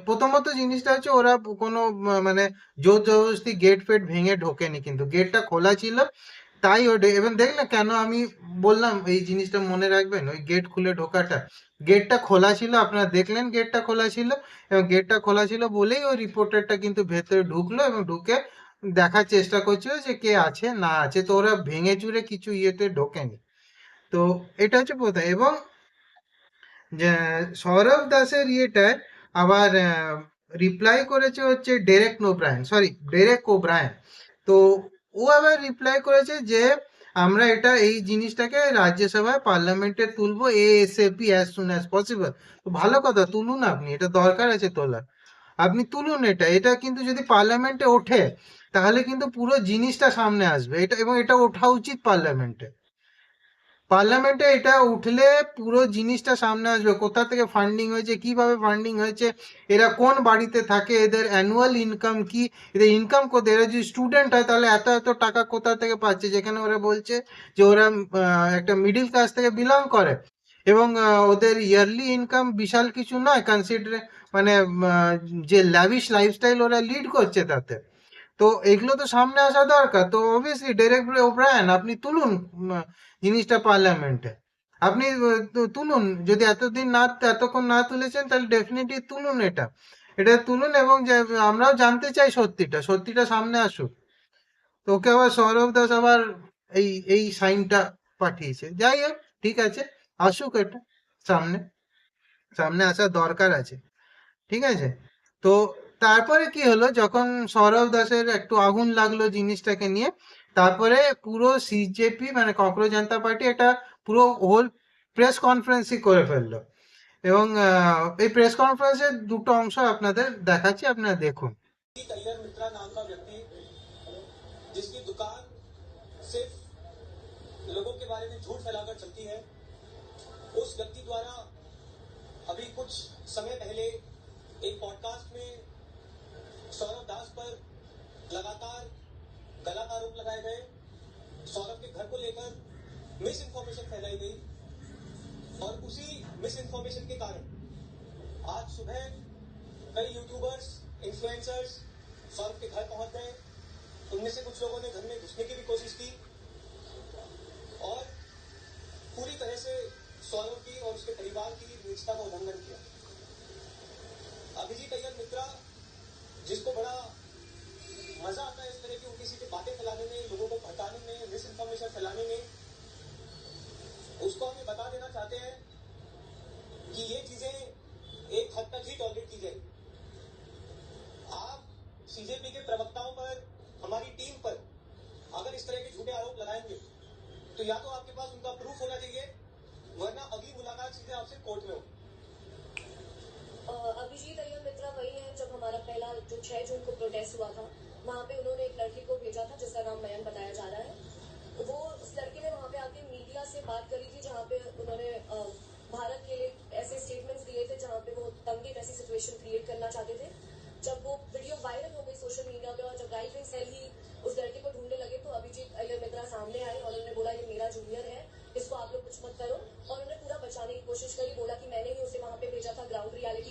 প্রথমত জিনিসটা হচ্ছে ওরা কোনো মানে জোর জবরদস্তি গেট ফেট ভেঙে ঢোকেনি, কিন্তু গেটটা খোলা ছিল, তাই ওটা। এবং দেখ না, কেন আমি বললাম এই জিনিসটা মনে রাখবেন, ওই গেট খুলে ঢোকাটা, গেটটা খোলা ছিল, আপনারা দেখলেন গেটটা খোলা ছিল, এবং গেটটা খোলা ছিল বলেই ওই রিপোর্টারটা কিন্তু ভেতরে ঢুকলো এবং ঢুকে দেখার চেষ্টা করছিল যে কে আছে না আছে। তো ওরা ভেঙে চুরে কিছু ইয়েতে ঢোকেনি। তো এটা হচ্ছে প্রথম। এবং যে সৌরভ দাসের ইয়েটায় আবার রিপ্লাই করেছে হচ্ছে ডেরেক ওব্রায়েন। তো ও আবার রিপ্লাই করেছে যে আমরা এই জিনিসটাকে রাজ্যসভায় পার্লামেন্টে তুলবো ASAP, as soon as possible. তো ভালো কথা, তুলুন, আপনি এটা দরকার আছে তোলার, আপনি তুলুন এটা কিন্তু যদি পার্লামেন্টে ওঠে তাহলে কিন্তু পুরো জিনিসটা সামনে আসবে, এটা, এবং এটা ওঠা উচিত পার্লামেন্টে। পার্লামেন্টে এটা উঠলে পুরো জিনিসটা সামনে আসবে, কোথা থেকে ফান্ডিং হয়েছে, কিভাবে ফান্ডিং হয়েছে, এরা কোন বাড়িতে থাকে, এদের অ্যানুয়াল ইনকাম কি, এদের ইনকাম কোথায়, এরা যদি স্টুডেন্ট হয় তাহলে এত এত টাকা কোথা থেকে পাচ্ছে, যেখানে ওরা বলছে যে ওরা একটা মিডিল ক্লাস থেকে বিলং করে, এবং ওদের ইয়ারলি ইনকাম বিশাল কিছু নয় কনসিডার, মানে যে ল্যাভিশ লাইফস্টাইল ওরা লিড করছে তাতে। তো এগুলো তো সামনে আসা দরকার। তো অবভিয়াসলি ডেরেক ওব্রায়ান, আপনি তুলুন জিনিসটা পার্লামেন্টে, আপনি তুলুন। যদি এতক্ষণ না তুলেছেন তাহলে ডেফিনেটলি তুলুন, এটা তুলুন, এবং আমরাও জানতে চাই সত্যিটা সামনে আসুক। তো ওকে আবার সৌরভ দাস আবার এই সাইনটা পাঠিয়েছে। যাই হোক, ঠিক আছে, আসুক, এটা সামনে আসার দরকার আছে, ঠিক আছে। তো তারপরে কি হলো, যখন সৌরভ দাসের একটু আগুন লাগলো জিনিসটাকে নিয়ে, তারপরে পুরো CJP মানে ককরোচ জনতা পার্টি এটা পুরো হোল প্রেস কনফারেন্সই করে ফেললো। এবং এই প্রেস কনফারেন্সের দুটো অংশ আপনাদের দেখাচ্ছি, আপনারা দেখুন। तैयर मित्रा नाम का व्यक्ति जिसकी दुकान सिर्फ लोगों के बारे में झूठ फैलाकर चलती है, उस व्यक्ति द्वारा अभी कुछ समय पहले एक पॉडकास्ट में सौरभ दास पर लगातार गलत आरोप लगाए गए, सौरभ के घर को लेकर मिस इन्फॉर्मेशन फैलाई गई, और उसी मिस इन्फॉर्मेशन के कारण आज सुबह कई यूट्यूबर्स, इन्फ्लुएंसर्स सौरभ के घर पहुंच गए। उनमें से कुछ लोगों ने घर में घुसने की भी कोशिश की और पूरी तरह से सौरभ की और उसके परिवार की निजता का उल्लंघन किया। अभिजीत अय्यर मित्रा, जिसको बड़ा मजा आता है इस तरह की उनकी सीधे बातें फैलाने में, लोगों को भड़काने में, मिस इन्फॉर्मेशन फैलाने में, उसको हम ये बता देना चाहते हैं कि ये चीजें एक हद तक ही टॉलरेट की जाएगी। आप CJP के प्रवक्ताओं पर, हमारी टीम पर अगर इस तरह के झूठे आरोप लगाएंगे तो या तो आपके पास उनका प्रूफ होना चाहिए, वरना अगली मुलाकात सीधे आपसे कोर्ट में हो। अभिजीत अय्यर मित्रा वही है जब हमारा पहला जो 6 जून को प्रोटेस्ट हुआ था, वहाँ पे उन्होंने एक लड़की को भेजा था जिसका नाम मयन बताया जा रहा है। वो उस लड़की ने वहाँ पे आके मीडिया से बात करी थी, जहाँ पे उन्होंने भारत के लिए ऐसे स्टेटमेंट्स दिए थे जहाँ पे वो दंगे जैसी सिचुएशन क्रिएट करना चाहते थे। जब वो वीडियो वायरल हो गई सोशल मीडिया पे और जब राइट विंग सेल ही उस लड़के को ढूंढने लगे, तो अभिजीत अय्यर मित्रा सामने आए और उन्होंने बोला ये मेरा जूनियर है, इसको आप लोग कुछ मत करो, और उन्होंने पूरा बचाने की कोशिश करी, बोला कि मैंने ही उसे वहाँ पे भेजा था ग्राउंड रियलिटी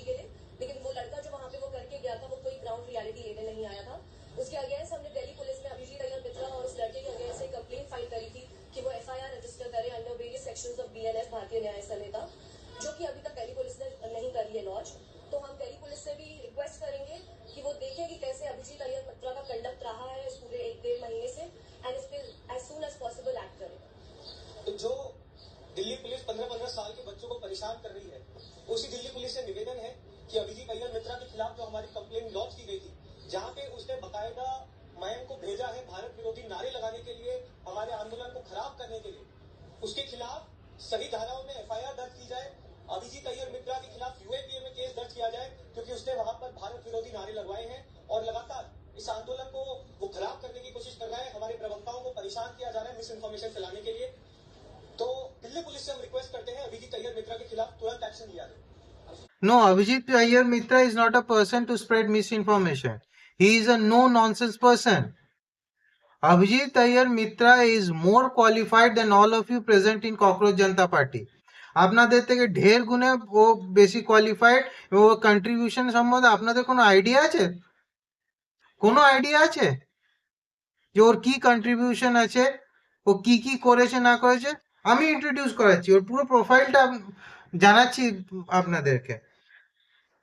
उसी दिल्ली पुलिस से निवेदन है कि अभिजीत अय्यर मित्रा के खिलाफ जो हमारी कंप्लेंट लॉन्च की गई थी, जहां पे उसने बकायदा मयंक को भेजा है भारत विरोधी नारे लगाने के लिए, हमारे आंदोलन को खराब करने के लिए, उसके खिलाफ सही धाराओं में एफआईआर दर्ज की जाए। अभिजीत अय्यर मित्रा के खिलाफ यूएपीए में केस दर्ज किया जाए, क्योंकि उसने वहां पर भारत विरोधी नारे लगवाए हैं और लगातार इस आंदोलन को वो खराब करने की कोशिश कर रहा है। हमारे प्रवक्ताओं को परेशान किया जा रहा है मिस इन्फॉर्मेशन फैलाने के लिए। तो दिल्ली पुलिस से हम रिक्वेस्ट करते हैं अभिजीत अय्यर मित्रा के खिलाफ तुरंत एक्शन लिया जाए। No, Abhijit Iyer Mitra is not a person to spread misinformation. He is a no-nonsense person. Abhijit Iyer Mitra is more qualified than all of you present in Cockroach Janata Party. আপনাদের থেকে ঢের গুণে ও বেশি কোয়ালিফাইড এবং ওর কন্ট্রিবিউশন সম্বন্ধে আপনাদের কোনো আইডিয়া আছে? কোনো আইডিয়া আছে যে ওর কি কন্ট্রিবিউশন আছে, ও কি কি করেছে না করেছে? আমি ইন্ট্রোডিউস করাচ্ছি, ওর পুরো প্রোফাইলটা জানাচ্ছি আপনাদেরকে।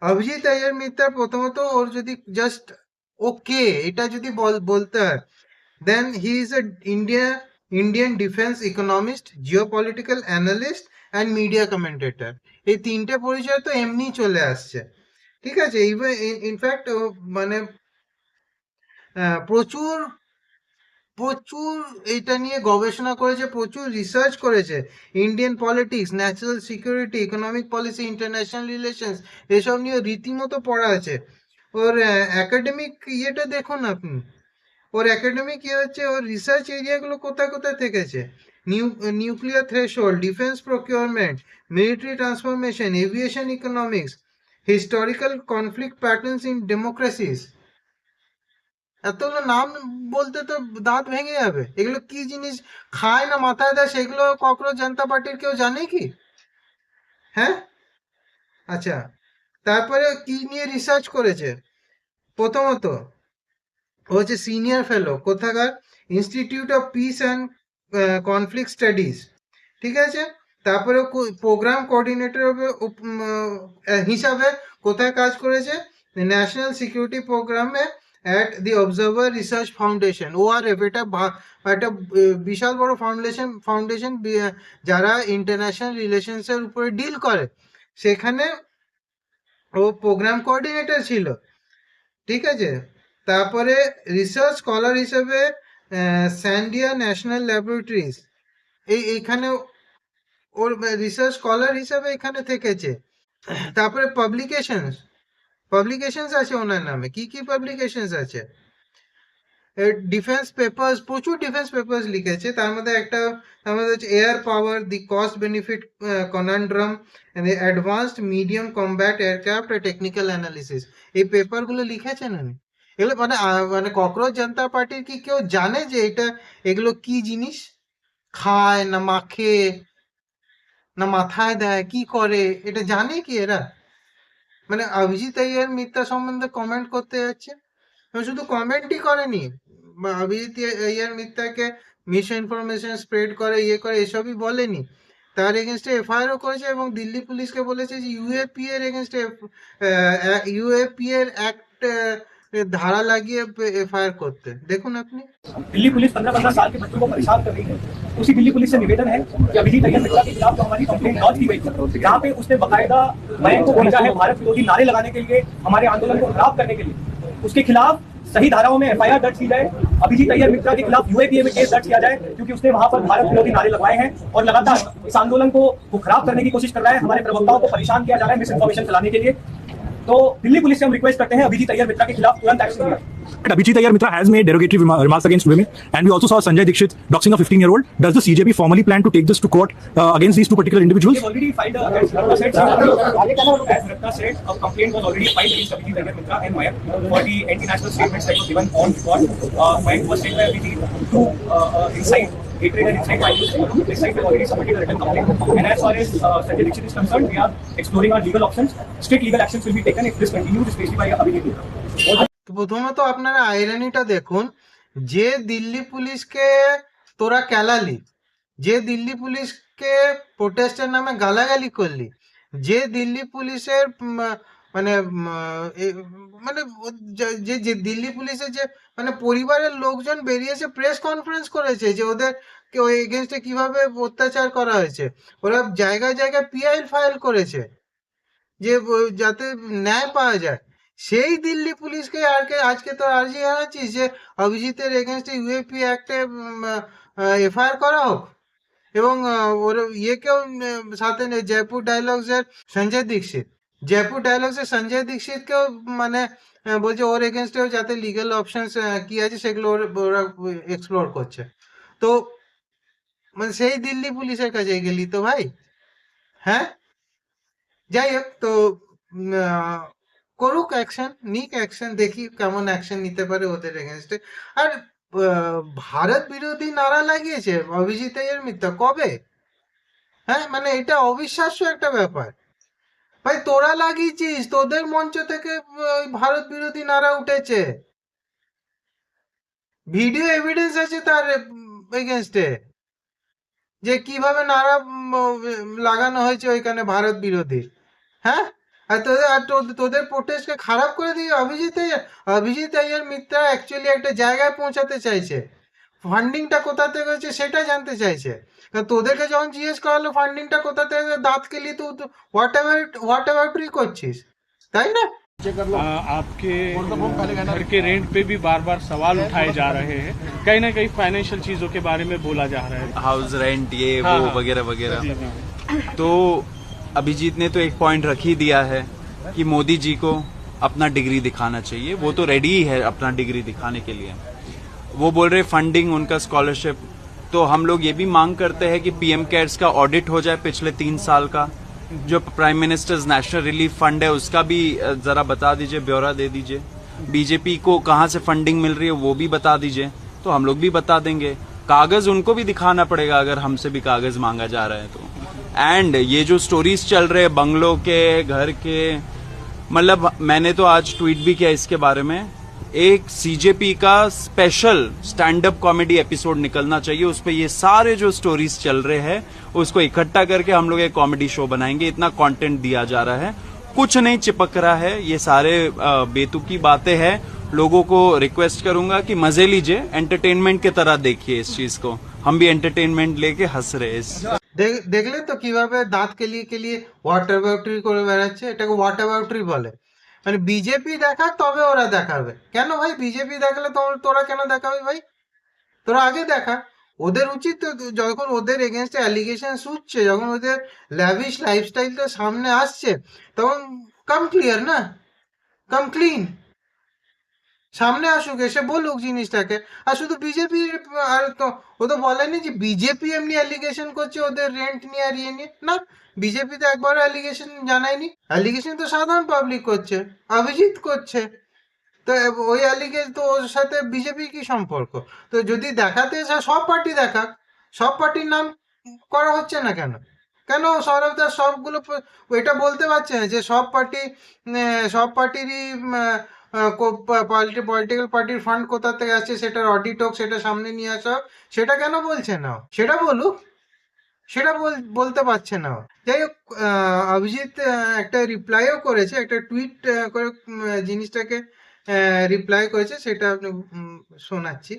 অভিজিৎ আইয়ার মিত্র প্রথমত ওর যদি জাস্ট ওকে এটা যদি বলতে হয়, then he is a Indian defence economist, geopolitical analyst and media commentator. এই তিনটে পরিচয় তো এমনি চলে আসছে, ঠিক আছে। ইনফ্যাক্ট মানে প্রচুর প্রচুর এটা নিয়ে গবেষণা করেছে, প্রচুর রিসার্চ করেছে, Indian politics, national security, economic policy, international relations, এসব নিয়ে রীতিমতো পড়া আছে। ওর একাডেমিক ইয়েটা দেখুন আপনি, ওর একাডেমিক ইয়ে হচ্ছে, ওর রিসার্চ এরিয়াগুলো কোথায় কোথায় থেকেছে: nuclear threshold, defence procurement, military transformation, aviation economics, historical conflict patterns in democracies. এতগুলো নাম বলতে তো দাঁত ভেঙে যাবে। এগুলো কি জিনিস খায় না মাথায় দেয় সেগুলো ককরোচ জনতা পার্টির কেউ জানে কি? হ্যাঁ, আচ্ছা, তারপরে কি নিয়ে রিসার্চ করেছে? প্রথমত ও হচ্ছে সিনিয়র ফেলো কোথাকার? Institute of piece and conflict studies, ঠিক আছে। তারপরে প্রোগ্রাম কোঅর্ডিনেটর হিসাবে কোথায় কাজ করেছে? ন্যাশনাল সিকিউরিটি প্রোগ্রামে at the observer research foundation, ORF। এটা একটা বিশাল বড় ফাউন্ডেশন যারা ইন্টারন্যাশনাল রিলেশনসের উপরে ডিল করে, সেখানে ও প্রোগ্রাম কোঅর্ডিনেটর ছিল, ঠিক আছে। তারপরে রিসার্চ স্কলার হিসেবে স্যান্ডিয়া ন্যাশনাল ল্যাবরেটরিজ, এইখানে ওর রিসার্চ স্কলার হিসেবে এখানে থেকেছে। তারপরে পাবলিকেশনস আছে ওনার নামে। কি কি পাবলিকেশনস আছে? ডিফেন্স পেপার্স, প্রচুর ডিফেন্স পেপার্স লিখেছে। তার মধ্যে হচ্ছে air power, the cost benefit conundrum, advanced medium combat aircraft technical analysis. এই পেপারগুলো লিখেছেন উনি। এগুলো মানে ককরোচ জনতা পার্টির কি কেউ জানে যে এগুলো কি জিনিস? খায় না মাখে না মাথায় দেয়, কি করে এটা জানে কি এরা? মানে অভিজিৎ আইয়ার মিত্রা সম্বন্ধে কমেন্ট করতে যাচ্ছে, শুধু কমেন্টই করেনি, অভিজিৎ আইয়ার মিত্রাকে মিস ইনফরমেশন স্প্রেড করে, ইয়ে করে, এসবই বলেনি, তার এগেনস্টে এফআইআরও করেছে এবং দিল্লি পুলিশকে বলেছে যে ইউএপি এর এগেনস্টে ইউএপি এর অ্যাক্ট धारा लगिए एफआईआर करते। देखो ना अपनी दिल्ली पुलिस 15-15 साल के बच्चों को परेशान कर रही है। उसी दिल्ली पुलिस से निवेदन है कि अभिजीत अय्यर मित्रा के खिलाफ जो हमारी कंप्लेंट लॉन्च की गई थी, जहां पे उसने बकायदा मयंक को भेजा है भारत विरोधी नारे लगाने के लिए, हमारे आंदोलन को खराब करने के लिए, उसके खिलाफ सही धाराओं में एफआईआर दर्ज की जाए। अभिजीत अय्यर मित्रा के खिलाफ यूएपीए में केस दर्ज किया जाए, क्योंकि उसने वहां पर भारत विरोधी नारे लगवाए हैं और लगातार इस आंदोलन को खराब करने की कोशिश कर रहा है। हमारे प्रवक्ताओं को परेशान किया जा रहा है मिस इन्फॉर्मेशन फैलाने के लिए। तो दिल्ली पुलिस से हम रिक्वेस्ट करते हैं अभिजीत अय्यर मित्रा के खिलाफ तुरंत एक्शन लिया। Abhijit Iyer Mitra has made derogatory remarks against women, and we also saw Sanjay Dixit doxing a 15-year-old. Does the CJP formally plan to take this to court against these two particular individuals? We've already filed as Ratna said, a complaint was already filed against Abhijit Ayyar Mitra and Mayank for the anti-national statements that were given on record. Mayank was said by Abhijit to incite hatred and incite violence. This side has already submitted a written complaint. And as far as Sanjay Dixit is concerned, we are exploring our legal options. Strict legal actions will be taken if this continues, especially by Abhijit Mitra. প্রথমত আপনারা আইরানিটা দেখুন, যে দিল্লি পুলিশকে তোরা কেলালি, যে দিল্লি পুলিশকে প্রোটেস্টের নামে গালাগালি করলি, যে দিল্লি পুলিশের মানে যে দিল্লি পুলিশের যে মানে পরিবারের লোকজন বেরিয়েছে, প্রেস কনফারেন্স করেছে যে ওদেরকে ওই এগেনস্টে কিভাবে অত্যাচার করা হয়েছে, ওরা জায়গায় জায়গায় পিআইএল ফাইল করেছে, যে যাতে ন্যায় পাওয়া যায়, সেই দিল্লি পুলিশকে আজকে তো আর্জি জানাচ্ছিস যে অভিজিতের এগেনস্টে ইউএপি অ্যাক্টে এফআইআর করা হোক, এবং ওর ইয়েকেও সাথে জয়পুর ডায়লগসের সঞ্জয় দীক্ষিত, জয়পুর ডায়লগসের সঞ্জয় দীক্ষিতকেও মানে বলছে ওর এগেনস্টেও যাতে লিগ্যাল অপশনস কি আছে সেগুলো ওরা এক্সপ্লোর করছে। তো মানে সেই দিল্লি পুলিশের কাছে গেলি তো ভাই, হ্যাঁ? যাই হোক, তো করুক অ্যাকশন, নিক অ্যাকশন, দেখি কেমন অ্যাকশন নিতে পারে ওদের এগেনস্টে। আর ভারত বিরোধী নারা লাগিয়েছে অভিজিৎ আইয়ের মিথ্যা কবে? হ্যাঁ, মানে এটা অবিশ্বাস্য একটা ব্যাপার ভাই। তোরা লাগিয়েছিস, তোদের মঞ্চ থেকে ভারত বিরোধী নারা উঠেছে, ভিডিও এভিডেন্স আছে তার এগেনস্টে যে কিভাবে নারা লাগানো হয়েছে ওইখানে ভারত বিরোধী। হ্যাঁ, আর তোদের প্রোটেস্টকে খারাপ করে দিয়ে অভিজিৎ আইয়ার মিত্রা অ্যাকচুয়ালি একটা জায়গায় পৌঁছাতে চাইছে, ফান্ডিংটা কোথা থেকে হয়েছে সেটা জানতে চাইছে। তোদেরকে যখন জিজ্ঞেস করালো ফান্ডিংটা কোথা থেকে, দাঁত কেলি তুই হোয়াট এভার তুই করছিস, তাই না? आपके घर के रेंट पे भी बार बार सवाल उठाए जा रहे हैं, कहीं ना कहीं फाइनेंशियल चीजों के बारे में बोला जा रहा है, हाउस रेंट ये वो वगैरह वगैरह। तो अभिजीत ने तो एक पॉइंट रख ही दिया है कि मोदी जी को अपना डिग्री दिखाना चाहिए, वो तो रेडी ही है अपना डिग्री दिखाने के लिए। वो बोल रहे फंडिंग उनका स्कॉलरशिप, तो हम लोग ये भी मांग करते हैं कि पीएम केयर्स का ऑडिट हो जाए पिछले 3 साल का, जो prime ministers national relief fund है उसका भी जरा बता दीजिए, ब्यौरा दे दीजिए। बीजेपी को कहाँ से फंडिंग मिल रही है वो भी बता दीजिए, तो हम लोग भी बता देंगे। कागज उनको भी दिखाना पड़ेगा अगर हमसे भी कागज मांगा जा रहा है तो। एंड ये जो स्टोरीज चल रहे हैं बंगलों के, घर के, मतलब मैंने तो आज ट्वीट भी किया इसके बारे में, एक सीजेपी का special stand up comedy episode निकलना चाहिए, उस पे ये सारे जो स्टोरीज चल रहे हैं उसको इकट्ठा करके हम लोग एक कॉमेडी शो बनाएंगे। इतना कंटेंट दिया जा रहा है, कुछ नहीं चिपक रहा है, ये सारे बेतुकी बातें हैं। लोगों को रिक्वेस्ट करूंगा कि मजे लीजिए, एंटरटेनमेंट की तरह देखिए इस चीज को, हम भी एंटरटेनमेंट लेके हंस रहे हैं। দেখলে তো কিভাবে দাঁত কেলিয়ে হোয়াট অ্যাবাউটরি করে বেড়াচ্ছে, এটাকে হোয়াট অ্যাবাউটরি বলে। মানে বিজেপি দেখাক তবে ওরা দেখাবে কেন ভাই? বিজেপি দেখালে তোরা কেন দেখাবি ভাই? তোরা আগে দেখা। ওদের উচিত তো, যখন ওদের এগেনস্টে অ্যালিগেশন উঠছে, যখন ওদের ল্যাভিশ লাইফস্টাইলটা সামনে আসছে, তখন কাম ক্লিয়ার না, কাম ক্লিন, সামনে আসুক, এসে বলুক জিনিসটাকে। আর শুধু বিজেপি, আর তো ও তো বলেনি যে বিজেপি এমনি অ্যালিগেশন করছে ওদের রেন্ট নিয়ে আর ইয়ে নিয়ে, না, বিজেপি তো একবারও অ্যালিগেশন জানায়নি। অ্যালিগেশন তো সাধারণ পাবলিক করছে, অভিজিৎ করছে। তো ওই অ্যালিগেশন তো ওর সাথে বিজেপি কি সম্পর্ক? তো যদি দেখাতে সব পার্টি দেখাক, সব পার্টির নাম করা হচ্ছে না কেন? কেন সৌরভ দাস সবগুলো এটা বলতে পারছে না যে সব পার্টিরই পলিটিক্যাল পার্টির ফান্ড কোথা থেকে আসছে সেটার অডিট হোক, সেটা সামনে নিয়ে আসা হোক, সেটা কেন বলছে না? সেটা বলুক, সেটা বলতে পারছে না। যাই হোক, অভিজিৎ একটা রিপ্লাইও করেছে, একটা টুইট করে জিনিসটাকে রিপ্লাই করেছে, সেটা আপনি শোনাচ্ছি,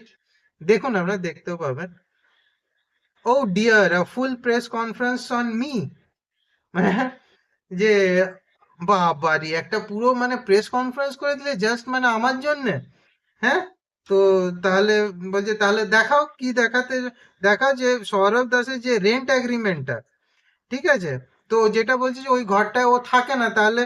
দেখুন, আপনারা দেখতেও পাবেন। Oh dear, a full press conference on me, মানে যে বাবারি একটা পুরো মানে প্রেস কনফারেন্স করে দিলে জাস্ট মানে আমার জন্য। হ্যাঁ, তো তাহলে বলছে তাহলে দেখাও কি দেখাও যে সৌরভ দাসের যে রেন্ট এগ্রিমেন্টটা, ঠিক আছে, তো যেটা বলছে যে ওই ঘরটায় ও থাকে না, তাহলে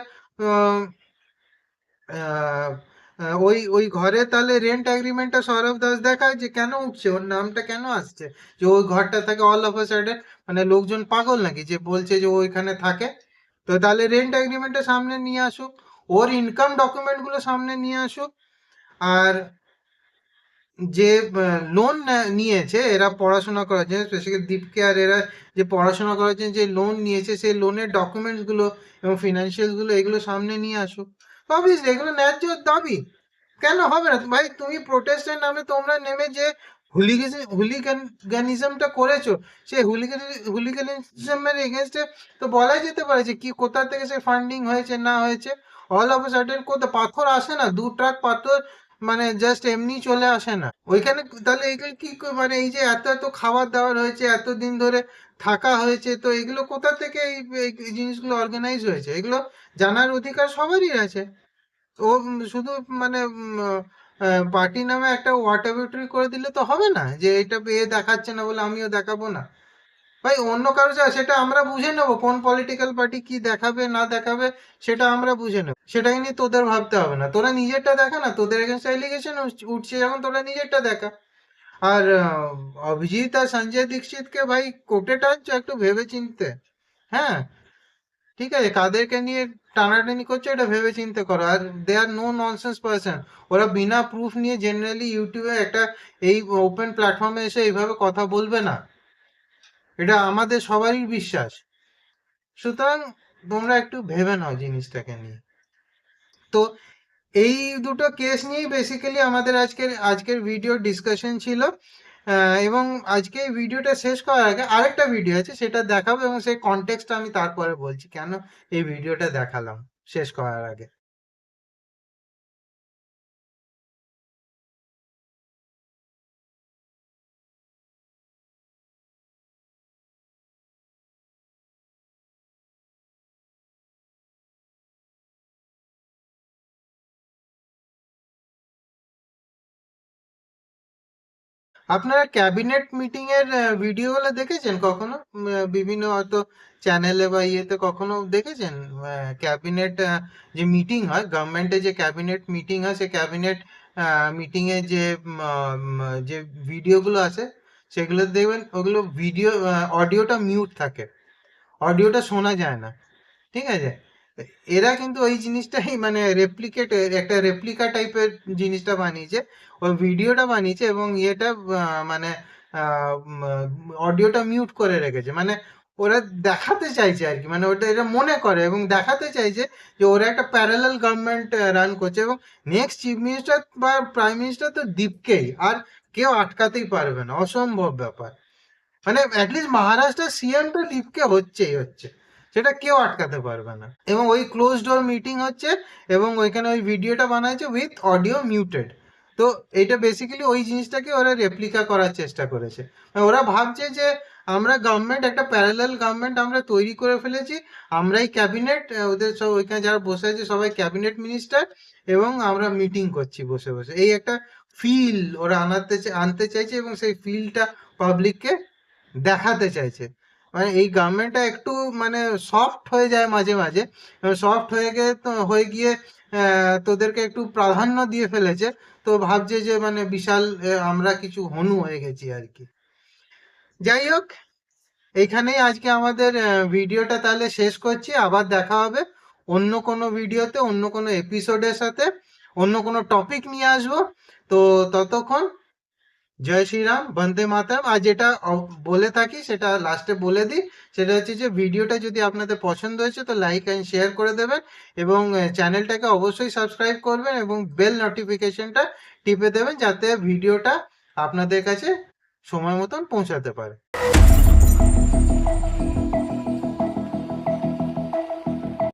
ওই ঘরে তাহলে রেন্ট এগ্রিমেন্টটা সৌরভ দাস দেখায় যে কেন উঠছে, ওর নামটা কেন আসছে, যে ওই ঘরটা থাকে অল অফ আ সাডেন, মানে লোকজন পাগল নাকি যে বলছে যে ওইখানে থাকে? তো তাহলে রেন্ট এগ্রিমেন্টটা সামনে নিয়ে আসুক, ওর ইনকাম ডকুমেন্টগুলো সামনে নিয়ে আসুক, আর যে লোন নিয়েছে এরা পড়াশোনা করার জন্য, স্পেশালি দীপকে আর এরা যে পড়াশোনা করার জন্য যে লোন নিয়েছে, সেই লোনের ডকুমেন্টসগুলো এবং ফিনান্সিয়ালসগুলো এগুলো সামনে নিয়ে আসুক। অবভিয়াসলি এগুলো ন্যায্য দাবি, কেন হবে না ভাই? তুমি প্রোটেস্টের নামে তোমরা নেমে যে হুলিগানিজমটা করেছো, সেই হুলিগানিজমের এগেনস্টে তো বলাই যেতে পারে যে কি কোথা থেকে সে ফান্ডিং হয়েছে না হয়েছে। অল অফ আ সাডেন কোথাও পাথর আসে না, 2 ট্রাক পাথর মানে জাস্ট এমনি চলে আসে না ওইখানে। তাহলে এগুলো কি মানে এই যে এত এত খাবার দাবার হয়েছে, এতদিন ধরে থাকা হয়েছে, তো এগুলো কোথা থেকে এই জিনিসগুলো অর্গানাইজ হয়েছে, এগুলো জানার অধিকার সবারই আছে। ও শুধু মানে পার্টি নামে একটা ওয়াটাবিলিটি করে দিলে তো হবে না, যে এটা এ দেখাচ্ছে না বলে আমিও দেখাবো না। ভাই অন্য কারো যা সেটা আমরা বুঝে নেবো, কোন পলিটিক্যাল পার্টি কি দেখাবে না দেখাবে সেটা আমরা বুঝে নেবো, সেটাকে নিয়ে তোদের ভাবতে হবে না। তোরা নিজেরটা দেখা না, তোদের এগেন্স্ট এলিগেশন উঠছে যখন তোরা নিজেরটা দেখা। আর অভিজিৎ আর সঞ্জয় দীক্ষিতকে ভাই কোর্টে টানছো, একটু ভেবে চিনতে। হ্যাঁ ঠিক আছে, কাদেরকে নিয়ে টানাটানি করছো এটা ভেবে চিন্তে করো। আর দে আর নো ননসেন্স পার্সন, ওরা বিনা প্রুফ নিয়ে জেনারেলি ইউটিউবে একটা এই ওপেন প্ল্যাটফর্মে এসে এইভাবে কথা বলবে না, এটা আমাদের সবারই বিশ্বাস। সুতরাং তোমরা একটু ভেবে নাও জিনিসটাকে নিয়ে। তো এই দুটো কেস নিয়েই বেসিক্যালি আমাদের আজকের ভিডিও ডিসকাশন ছিল। এবং আজকে এই ভিডিওটা শেষ করার আগে আরেকটা ভিডিও আছে, সেটা দেখাবো এবং সেই কনটেক্সটটা আমি তারপরে বলছি কেন এই ভিডিওটা দেখালাম শেষ করার আগে। আপনারা ক্যাবিনেট মিটিং এর ভিডিওগুলো দেখেছেন কখনো? বিভিন্ন হয়তো চ্যানেলে বা ইয়েতে কখনো দেখেছেন? ক্যাবিনেট যে মিটিং হয়, গভর্নমেন্টে যে ক্যাবিনেট মিটিং হয়, সেই ক্যাবিনেট মিটিং এ যে ভিডিওগুলো আছে সেগুলো দেখবেন, ওগুলো ভিডিও অডিওটা মিউট থাকে, অডিওটা শোনা যায় না। ঠিক আছে, এরা কিন্তু ওই জিনিসটাই মানে একটা রেপ্লিকা টাইপের জিনিসটা বানিয়েছে, ওই ভিডিওটা বানিয়েছে এবং ইয়েটা মানে অডিওটা মিউট করে রেখেছে। মানে ওরা দেখাতে চাইছে আর কি, মানে ওটা এরা মনে করে এবং দেখাতে চাইছে যে ওরা একটা প্যারালাল গভর্নমেন্ট রান করছে এবং নেক্সট চিফ মিনিস্টার বা প্রাইম মিনিস্টার তো দীপকেই, আর কেউ আটকাতেই পারবে না, অসম্ভব ব্যাপার। মানে অ্যাটলিস্ট মহারাষ্ট্রের সিএম তো দীপকে হচ্ছে, সেটা কেউ আটকাতে পারবে না। এবং ওই ক্লোজ ডোর মিটিং হচ্ছে এবং ওইখানে ওই ভিডিওটা বানাইছে উইথ অডিও মিউটেড। তো এটা বেসিক্যালি ওই জিনিসটাকে ওরা রেপ্লিকা করার চেষ্টা করেছে। ওরা ভাবছে যে আমরা গভর্নমেন্ট, একটা প্যারালাল গভর্নমেন্ট আমরা তৈরি করে ফেলেছি, আমরাই ক্যাবিনেট, ওদের সব ওইখানে যারা বসে আছে সবাই ক্যাবিনেট মিনিস্টার এবং আমরা মিটিং করছি বসে বসে, এই একটা ফিল ওরা আনতে চাইছে এবং সেই ফিলটা পাবলিককে দেখাতে চাইছে। মানে এই গভর্নমেন্টটা একটু মানে সফট হয়ে যায় মাঝে মাঝে, সফট হয়ে গিয়ে তোদেরকে একটু প্রাধান্য দিয়ে ফেলেছে, তো ভাবছে যে মানে বিশাল আমরা কিছু হনু হয়ে গেছি আর কি। যাই হোক, এইখানেই আজকে আমাদের ভিডিওটা তাহলে শেষ করছি। আবার দেখা হবে অন্য কোনো ভিডিওতে, অন্য কোনো এপিসোডের সাথে, অন্য কোনো টপিক নিয়ে আসবো। তো ততক্ষণ জয় শ্রীরাম, বন্দে মাতরম। আর যেটা বলে থাকি সেটা লাস্টে বলে দিই, সেটা হচ্ছে যে ভিডিওটা যদি আপনাদের পছন্দ হয়েছে তো লাইক অ্যান্ড শেয়ার করে দেবেন এবং চ্যানেলটাকে অবশ্যই সাবস্ক্রাইব করবেন এবং বেল নোটিফিকেশনটা টিপে দেবেন যাতে ভিডিওটা আপনাদের কাছে সময় মতন পৌঁছাতে পারে।